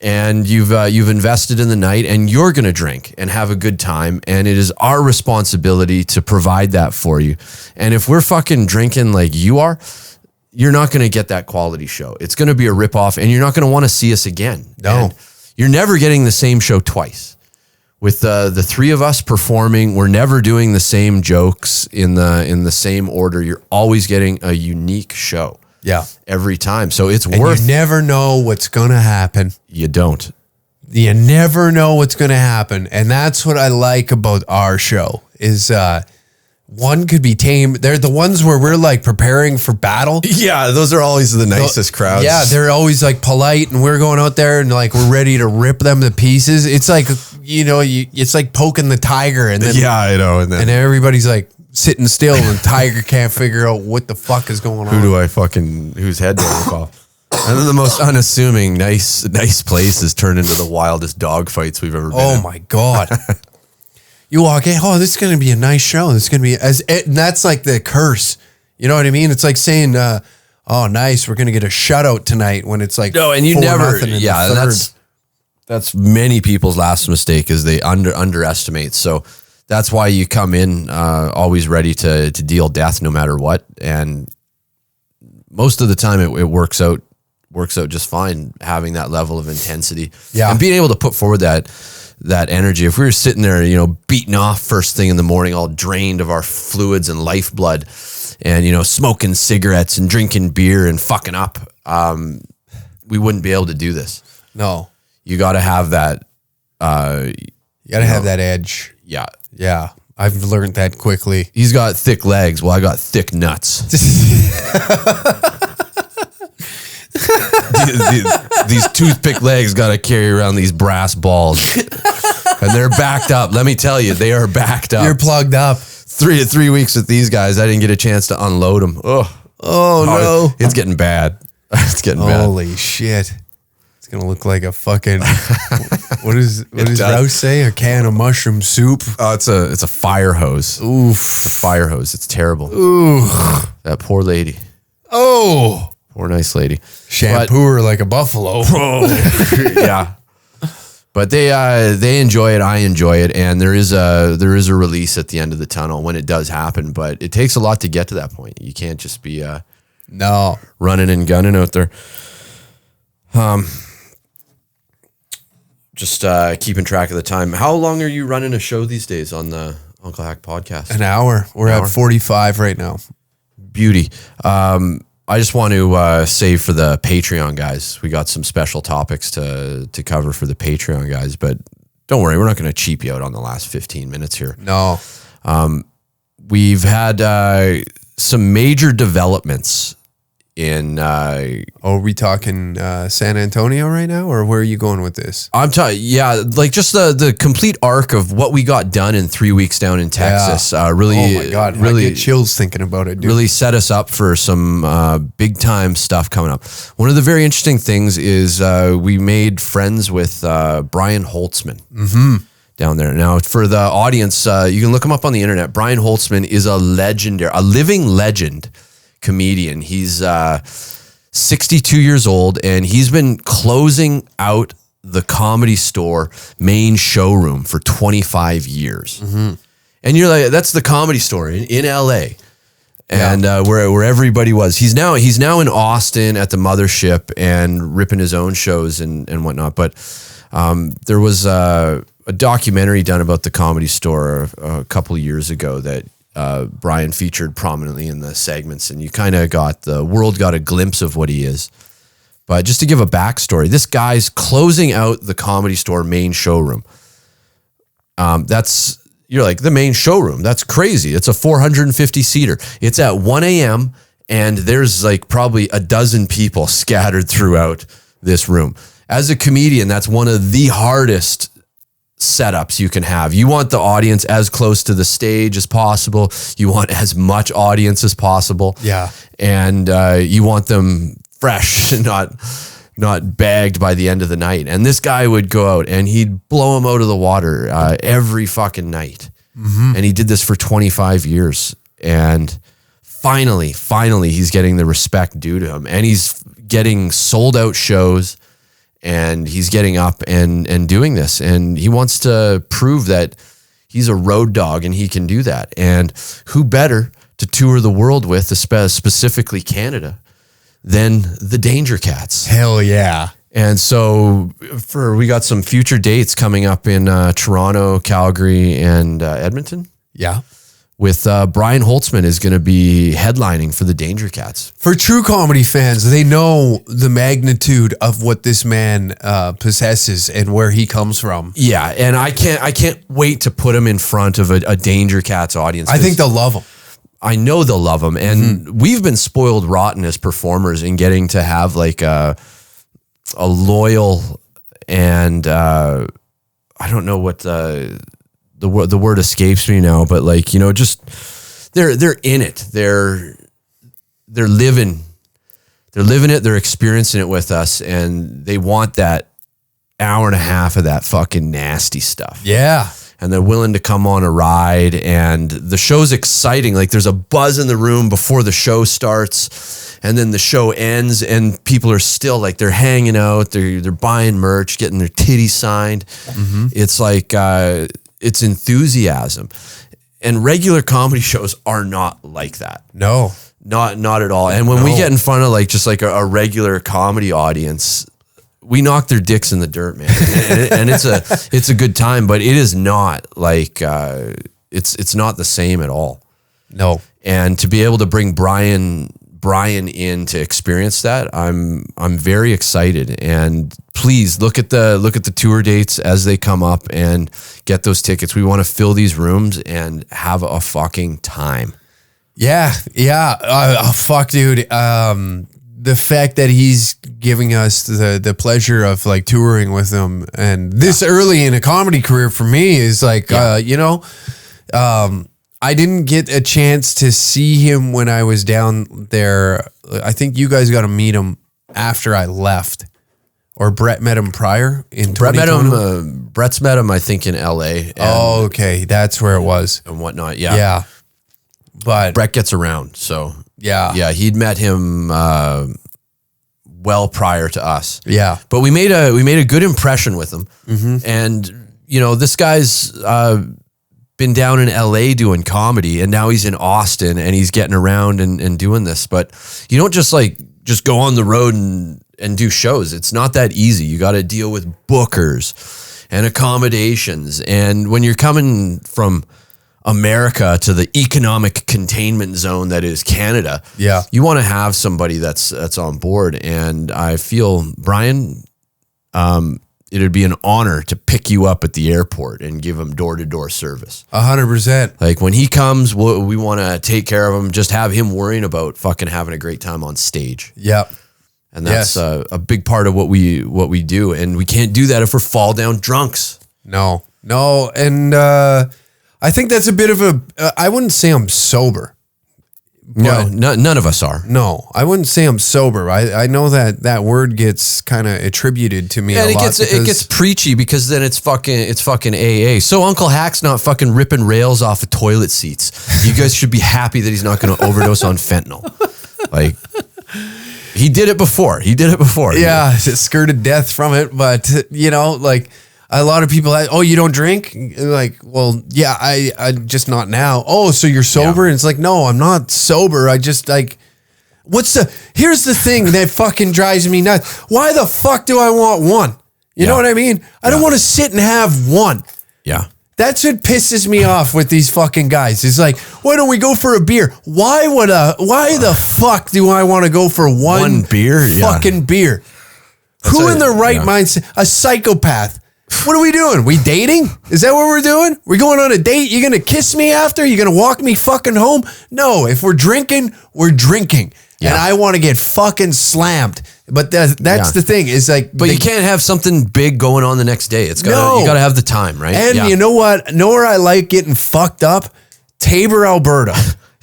And you've invested in the night and you're going to drink and have a good time. And it is our responsibility to provide that for you. And if we're fucking drinking like you are, you're not going to get that quality show. It's going to be a ripoff and you're not going to want to see us again. No. And you're never getting the same show twice. With the three of us performing, we're never doing the same jokes in the same order. You're always getting a unique show. Yeah. Every time. So it's and worth. You never know what's going to happen. You don't. You never know what's going to happen. And that's what I like about our show is one could be tame. They're the ones where we're like preparing for battle. Yeah. Those are always the nicest crowds. Yeah. They're always like polite and we're going out there and like we're ready to rip them to pieces. It's like it's like poking the tiger, and then I know, and then everybody's like sitting still, and the tiger can't figure out what the fuck is going on. Whose head do I rip off? And then the most unassuming, nice places turn into the wildest dog fights we've ever been in. Oh my God. You walk in, this is going to be a nice show. This is going to be, and that's like the curse. You know what I mean? It's like saying, nice, we're going to get a shutout tonight, when it's like, no, and you never, that's many people's last mistake, is they underestimate. So that's why you come in always ready to deal death no matter what. And most of the time it works out just fine, having that level of intensity and being able to put forward that energy. If we were sitting there, beating off first thing in the morning, all drained of our fluids and lifeblood, and, smoking cigarettes and drinking beer and fucking up, we wouldn't be able to do this. No. You got to have that. You got to have that edge. Yeah. Yeah. I've learned that quickly. He's got thick legs. Well, I got thick nuts. These toothpick legs got to carry around these brass balls, and they're backed up. Let me tell you, they are backed up. You're plugged up. 3 weeks with these guys, I didn't get a chance to unload them. Oh no, it's getting bad. It's getting bad. Holy shit! It's gonna look like a fucking what does Rouse say? A can of mushroom soup? Oh, it's a fire hose. Oof, it's a fire hose. It's terrible. Ooh, that poor lady. Oh. Poor nice lady. Shampoo her like a buffalo. Yeah. But they enjoy it. I enjoy it. And there is a release at the end of the tunnel when it does happen. But it takes a lot to get to that point. You can't just be running and gunning out there. Just keeping track of the time. How long are you running a show these days on the Uncle Hack podcast? An hour. We're at 45 right now. Beauty. I just want to save for the Patreon guys. We got some special topics to cover for the Patreon guys, but don't worry, we're not going to cheap you out on the last 15 minutes here. No. We've had some major developments in... are we talking San Antonio right now, or where are you going with this? I'm talking, like just the complete arc of what we got done in 3 weeks down in Texas. Really, oh my God, really I get chills thinking about it, dude. Really set us up for some big time stuff coming up. One of the very interesting things is we made friends with Brian Holtzman down there. Now, for the audience, you can look him up on the internet. Brian Holtzman is a living legend comedian. He's 62 years old, and he's been closing out the Comedy Store main showroom for 25 years. And you're like, that's the Comedy Store in LA. And where everybody was. He's now in Austin at the Mothership and ripping his own shows and whatnot. But there was a documentary done about the Comedy Store a couple of years ago that Brian featured prominently in the segments, and you kind of the world got a glimpse of what he is. But just to give a backstory, this guy's closing out the Comedy Store main showroom. You're like, the main showroom, that's crazy. It's a 450 seater. It's at 1 a.m. and there's like probably a dozen people scattered throughout this room. As a comedian, that's one of the hardest setups you can have. You want the audience as close to the stage as possible. You want as much audience as possible. Yeah. And you want them fresh and not bagged by the end of the night. And this guy would go out and he'd blow them out of the water every fucking night. And he did this for 25 years. And finally, he's getting the respect due to him. And he's getting sold out shows. And he's getting up and doing this. And he wants to prove that he's a road dog and he can do that. And who better to tour the world with, specifically Canada, than the Danger Cats? Hell yeah. And so we got some future dates coming up in Toronto, Calgary, and Edmonton. Yeah. With Brian Holtzman is going to be headlining for the Danger Cats. For true comedy fans, they know the magnitude of what this man possesses and where he comes from. Yeah, and I can't wait to put him in front of a Danger Cats audience. I think they'll love him. I know they'll love him, and we've been spoiled rotten as performers in getting to have like a loyal and I don't know what the word escapes me now, but like, you know, just they're in it. They're living it. They're experiencing it with us, and they want that hour and a half of that fucking nasty stuff. Yeah. And they're willing to come on a ride, and the show's exciting. Like there's a buzz in the room before the show starts, and then the show ends, and people are still like, they're hanging out, they're buying merch, getting their titties signed. Mm-hmm. It's like, it's enthusiasm. And regular comedy shows are not like that. No. Not at all. And when we get in front of like just like a regular comedy audience, we knock their dicks in the dirt, man. And it's a good time, but it is not like it's not the same at all. No. And to be able to bring Brian in to experience that, I'm very excited. And please look at the tour dates as they come up and get those tickets. We want to fill these rooms and have a fucking time. Yeah. Fuck, dude. The fact that he's giving us the pleasure of like touring with him, and this early in a comedy career for me is like, you know, I didn't get a chance to see him when I was down there. I think you guys got to meet him after I left, or Brett met him prior in 2020. Brett's met him, I think, in LA. Oh, okay. That's where it was. And whatnot. Yeah. Yeah. But Brett gets around. So yeah, he'd met him, well prior to us. Yeah. But we made a good impression with him. Mm-hmm. And you know, this guy's, been down in LA doing comedy, and now he's in Austin and he's getting around and doing this. But you don't just go on the road and do shows. It's not that easy. You got to deal with bookers and accommodations. And when you're coming from America to the economic containment zone that is Canada, you want to have somebody that's on board. And I feel, Brian, it'd be an honor to pick you up at the airport and give him door-to-door service. 100%. Like when he comes, we want to take care of him. Just have him worrying about fucking having a great time on stage. Yep. And that's a big part of what we do. And we can't do that if we're fall down drunks. No. And I think that's a bit of I wouldn't say I'm sober. No, none of us are. No, I wouldn't say I'm sober. I know that word gets kind of attributed to me a lot. It gets preachy because then it's fucking AA. So Uncle Hack's not fucking ripping rails off of toilet seats. You guys should be happy that he's not going to overdose on fentanyl. Like, he did it before. Yeah, skirted death from it. But, you know, like, a lot of people, you don't drink? Like, well, yeah, I just not now. Oh, so you're sober? Yeah. And it's like, no, I'm not sober. I just like, here's the thing that fucking drives me nuts. Why the fuck do I want one? You know what I mean? I don't want to sit and have one. Yeah. That's what pisses me off with these fucking guys. It's like, why don't we go for a beer? Why the fuck do I want to go for one beer? Fucking beer? Who in their right mindset? A psychopath. What are we doing? We dating? Is that what we're doing? We're going on a date? You're going to kiss me after? You're going to walk me fucking home? No, if we're drinking, we're drinking. Yeah. And I want to get fucking slammed. But that's the thing. Is like, but you can't have something big going on the next day. You got to have the time, right? And you know what? Know where I like getting fucked up? Tabor, Alberta.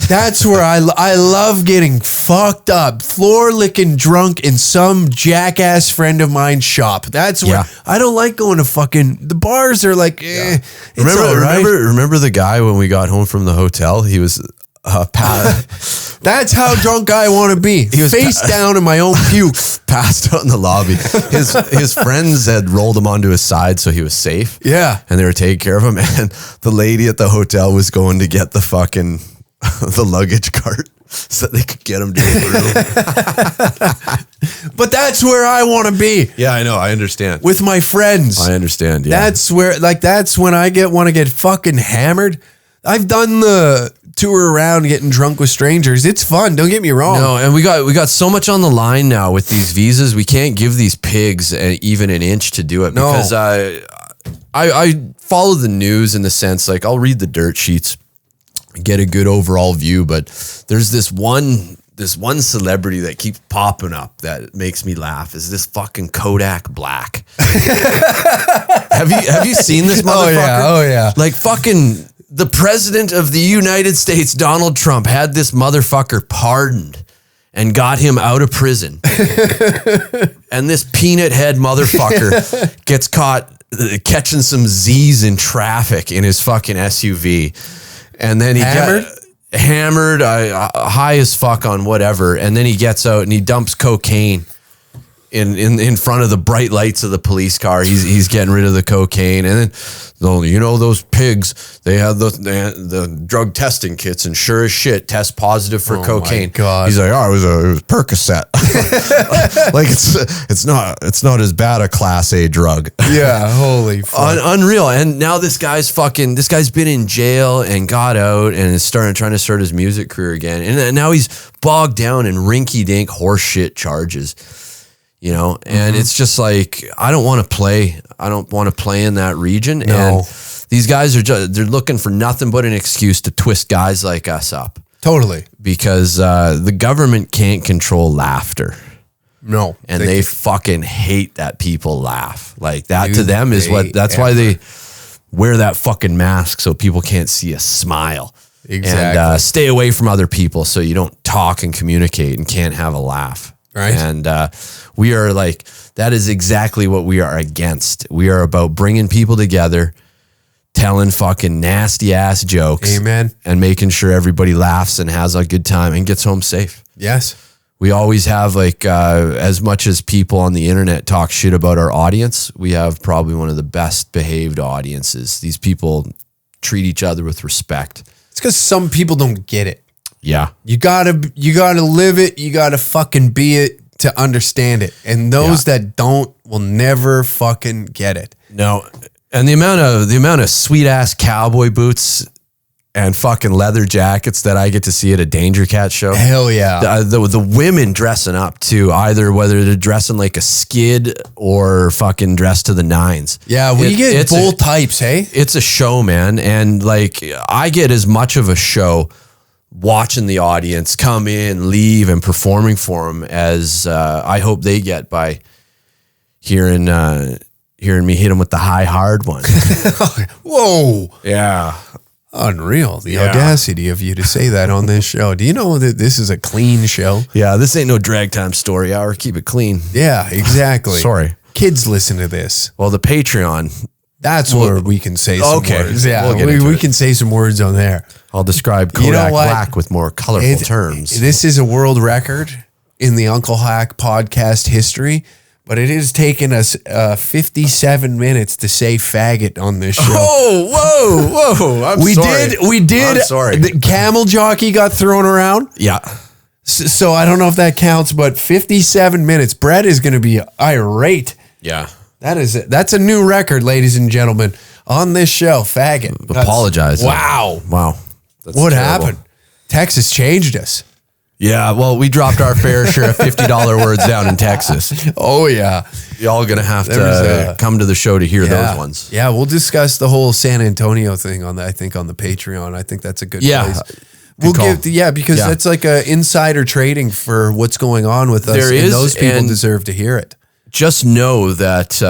That's where I love getting fucked up, floor licking drunk in some jackass friend of mine's shop. That's where I don't like going to fucking, the bars are like, Remember the guy when we got home from the hotel? He was that's how drunk I want to be. He was face down in my own puke. Passed out in the lobby. His friends had rolled him onto his side so he was safe. Yeah. And they were taking care of him. And the lady at the hotel was going to get the fucking the luggage cart so they could get him to the room. But that's where I want to be. Yeah, I know. I understand. With my friends. I understand. Yeah. That's when I want to get fucking hammered. I've done the tour around getting drunk with strangers. It's fun. Don't get me wrong. No, and we got so much on the line now with these visas. We can't give these pigs even an inch to do it because I follow the news in the sense like I'll read the dirt sheets, get a good overall view, but there's this one this one celebrity that keeps popping up that makes me laugh is this fucking Kodak Black. Have you seen this motherfucker? Oh yeah. Like fucking the president of the United States, Donald Trump, had this motherfucker pardoned and got him out of prison. And this peanut head motherfucker gets caught catching some Z's in traffic in his fucking SUV. And then he hammered, high as fuck on whatever. And then he gets out and he dumps cocaine in front of the bright lights of the police car. He's getting rid of the cocaine. And then, you know, those pigs, they have the drug testing kits, and sure as shit test positive for cocaine. My God. He's like, it was Percocet. Like it's not as bad a class A drug. Yeah, holy fuck. Unreal. And now this guy's been in jail and got out and is trying to start his music career again. And now he's bogged down in rinky-dink horseshit charges. You know, and it's just like, I don't want to play in that region. No. And these guys they're looking for nothing but an excuse to twist guys like us up. Totally. Because the government can't control laughter. No. And they fucking hate that people laugh. Like that to them is that's why they wear that fucking mask, so people can't see a smile. Exactly. And stay away from other people so you don't talk and communicate and can't have a laugh. Right. And we are like, that is exactly what we are against. We are about bringing people together, telling fucking nasty ass jokes. Amen. And making sure everybody laughs and has a good time and gets home safe. Yes. We always have like, as much as people on the internet talk shit about our audience, we have probably one of the best behaved audiences. These people treat each other with respect. It's because some people don't get it. Yeah. You gotta live it. You gotta fucking be it to understand it. And those that don't will never fucking get it. No. And the amount of sweet ass cowboy boots and fucking leather jackets that I get to see at a Danger Cat show. Hell yeah. The women dressing up too, either whether they're dressing like a skid or fucking dressed to the nines. Yeah, we get both types, hey? It's a show, man. And like, I get as much of a show watching the audience come in, leave, and performing for them as I hope they get by hearing me hit them with the high hard one. Whoa. Yeah. Unreal. The audacity of you to say that on this show. Do you know that this is a clean show? Yeah, this ain't no drag time story hour. Keep it clean. Yeah, exactly. Sorry. Kids listen to this. Well, the Patreon. That's where we can say some words. Yeah, we'll we can say some words on there. I'll describe Kodak Black with more colorful terms. This is a world record in the Uncle Hack podcast history, but it has taken us 57 minutes to say faggot on this show. Oh, whoa. We did. I'm sorry. The camel jockey got thrown around. Yeah. So I don't know if that counts, but 57 minutes. Brett is going to be irate. Yeah. That's a new record, ladies and gentlemen, on this show. Faggot. Apologize. Wow. That's what terrible. happened? Texas changed us. Yeah, well, we dropped our fair share of $50 words down in Texas. Oh, yeah. Y'all going to have to come to the show to hear those ones. Yeah, we'll discuss the whole San Antonio thing on the Patreon. I think that's a good place. Because that's like a insider trading for what's going on with us. And those people deserve to hear it. Just know that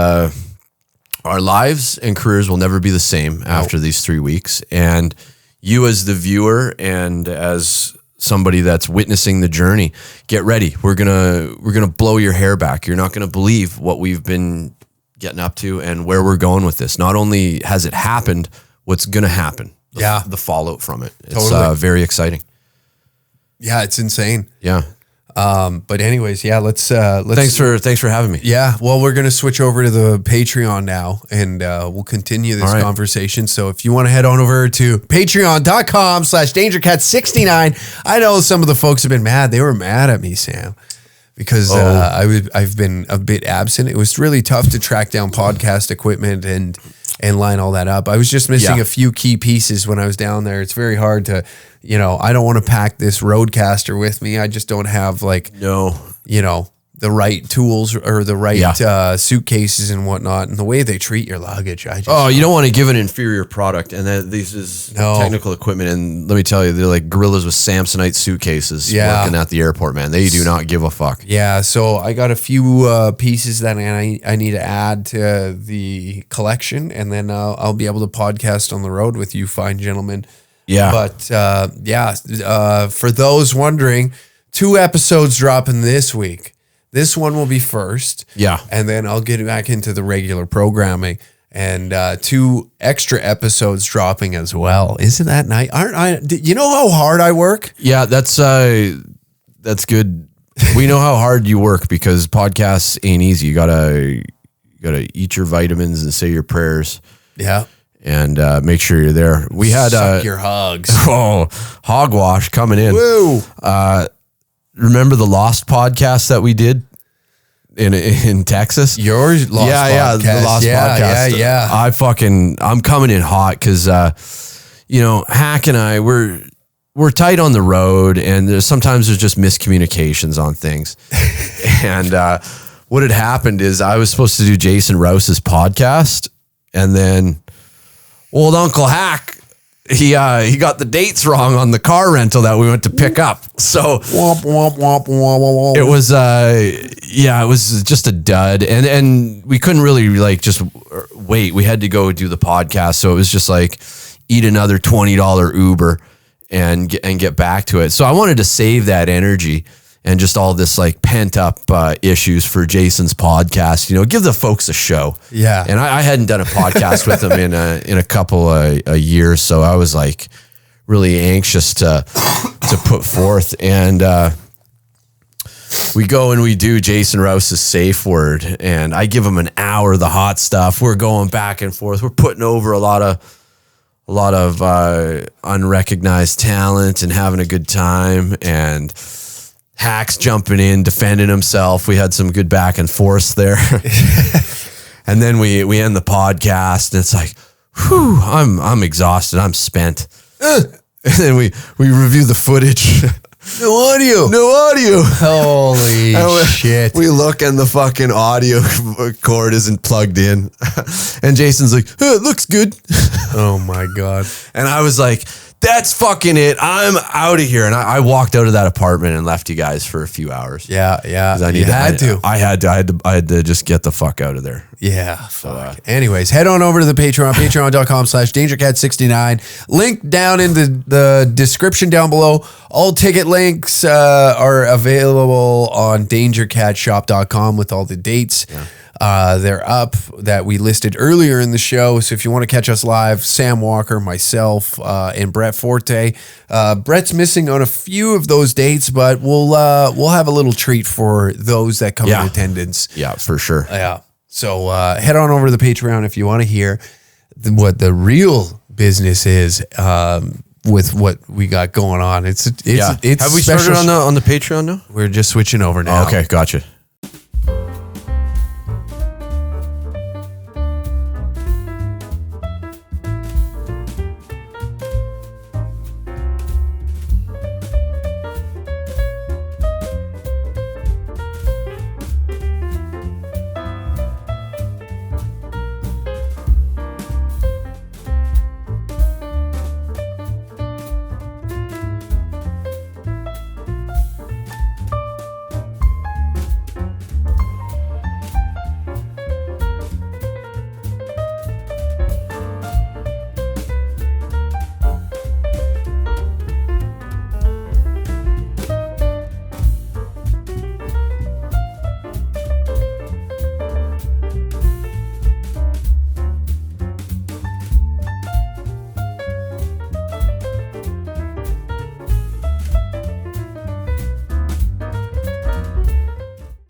our lives and careers will never be the same after these 3 weeks. And you as the viewer and as somebody that's witnessing the journey, get ready. We're gonna blow your hair back. You're not gonna believe what we've been getting up to and where we're going with this. Not only has it happened, what's gonna happen. The fallout from it. It's very exciting. Yeah, it's insane. Yeah. But anyways, let's thanks for having me. Yeah. Well, we're going to switch over to the Patreon now and we'll continue this conversation. So if you want to head on over to patreon.com/DangerCat69. I know some of the folks have been mad. They were mad at me, Sam, because I've been a bit absent. It was really tough to track down podcast equipment and line all that up. I was just missing a few key pieces when I was down there. It's very hard to, I don't want to pack this Rodecaster with me. I just don't have the the right tools or the right suitcases and whatnot, and the way they treat your luggage. You don't want to give an inferior product, and this is technical equipment. And let me tell you, they're like gorillas with Samsonite suitcases working at the airport, man. They do not give a fuck. Yeah, so I got a few pieces that I need to add to the collection, and then I'll be able to podcast on the road with you fine gentlemen. Yeah. But for those wondering, 2 episodes dropping this week. This one will be first. Yeah. And then I'll get back into the regular programming, and 2 extra episodes dropping as well. Isn't that nice? You know how hard I work? Yeah, that's good. We know how hard you work because podcasts ain't easy. You gotta eat your vitamins and say your prayers. Yeah. And make sure you're there. We had Suck your hogs. Hogwash coming in. Woo. Remember the Lost podcast that we did in Texas? Yours Lost podcast. The Lost podcast. Yeah. I'm coming in hot because Hack and I we're tight on the road, and sometimes there's just miscommunications on things. And what had happened is I was supposed to do Jason Rouse's podcast, and then old Uncle Hack, he got the dates wrong on the car rental that we went to pick up. So it was it was just a dud, and we couldn't really just wait. We had to go do the podcast, so it was just eat another $20 Uber and get back to it. So I wanted to save that energy and just all this pent up issues for Jason's podcast. Give the folks a show. Yeah. And I hadn't done a podcast with him in a couple of years, so I was really anxious to put forth. And we go and we do Jason Rouse's safe word, and I give him an hour of the hot stuff. We're going back and forth. We're putting over a lot of unrecognized talent and having a good time, and Hack's jumping in, defending himself. We had some good back and forth there. And then we end the podcast, and it's whew, I'm exhausted. I'm spent. And then we review the footage. No audio. Holy shit. We look, and the fucking audio cord isn't plugged in. And Jason's it looks good. Oh my God. And I was that's fucking it. I'm out of here. And I walked out of that apartment and left you guys for a few hours. Yeah. I had to just get the fuck out of there. Yeah. Fuck. Anyways, head on over to the Patreon, patreon.com/dangercat69. Link down in the description down below. All ticket links are available on dangercatshop.com with all the dates. Yeah. They're up that we listed earlier in the show. So if you want to catch us live, Sam Walker, myself, and Brett Forte. Brett's missing on a few of those dates, but we'll have a little treat for those that come in attendance. Yeah, for sure. Yeah. So head on over to the Patreon if you want to hear what the real business is with what we got going on. It's have we started on the Patreon now? We're just switching over now. Oh, okay, gotcha.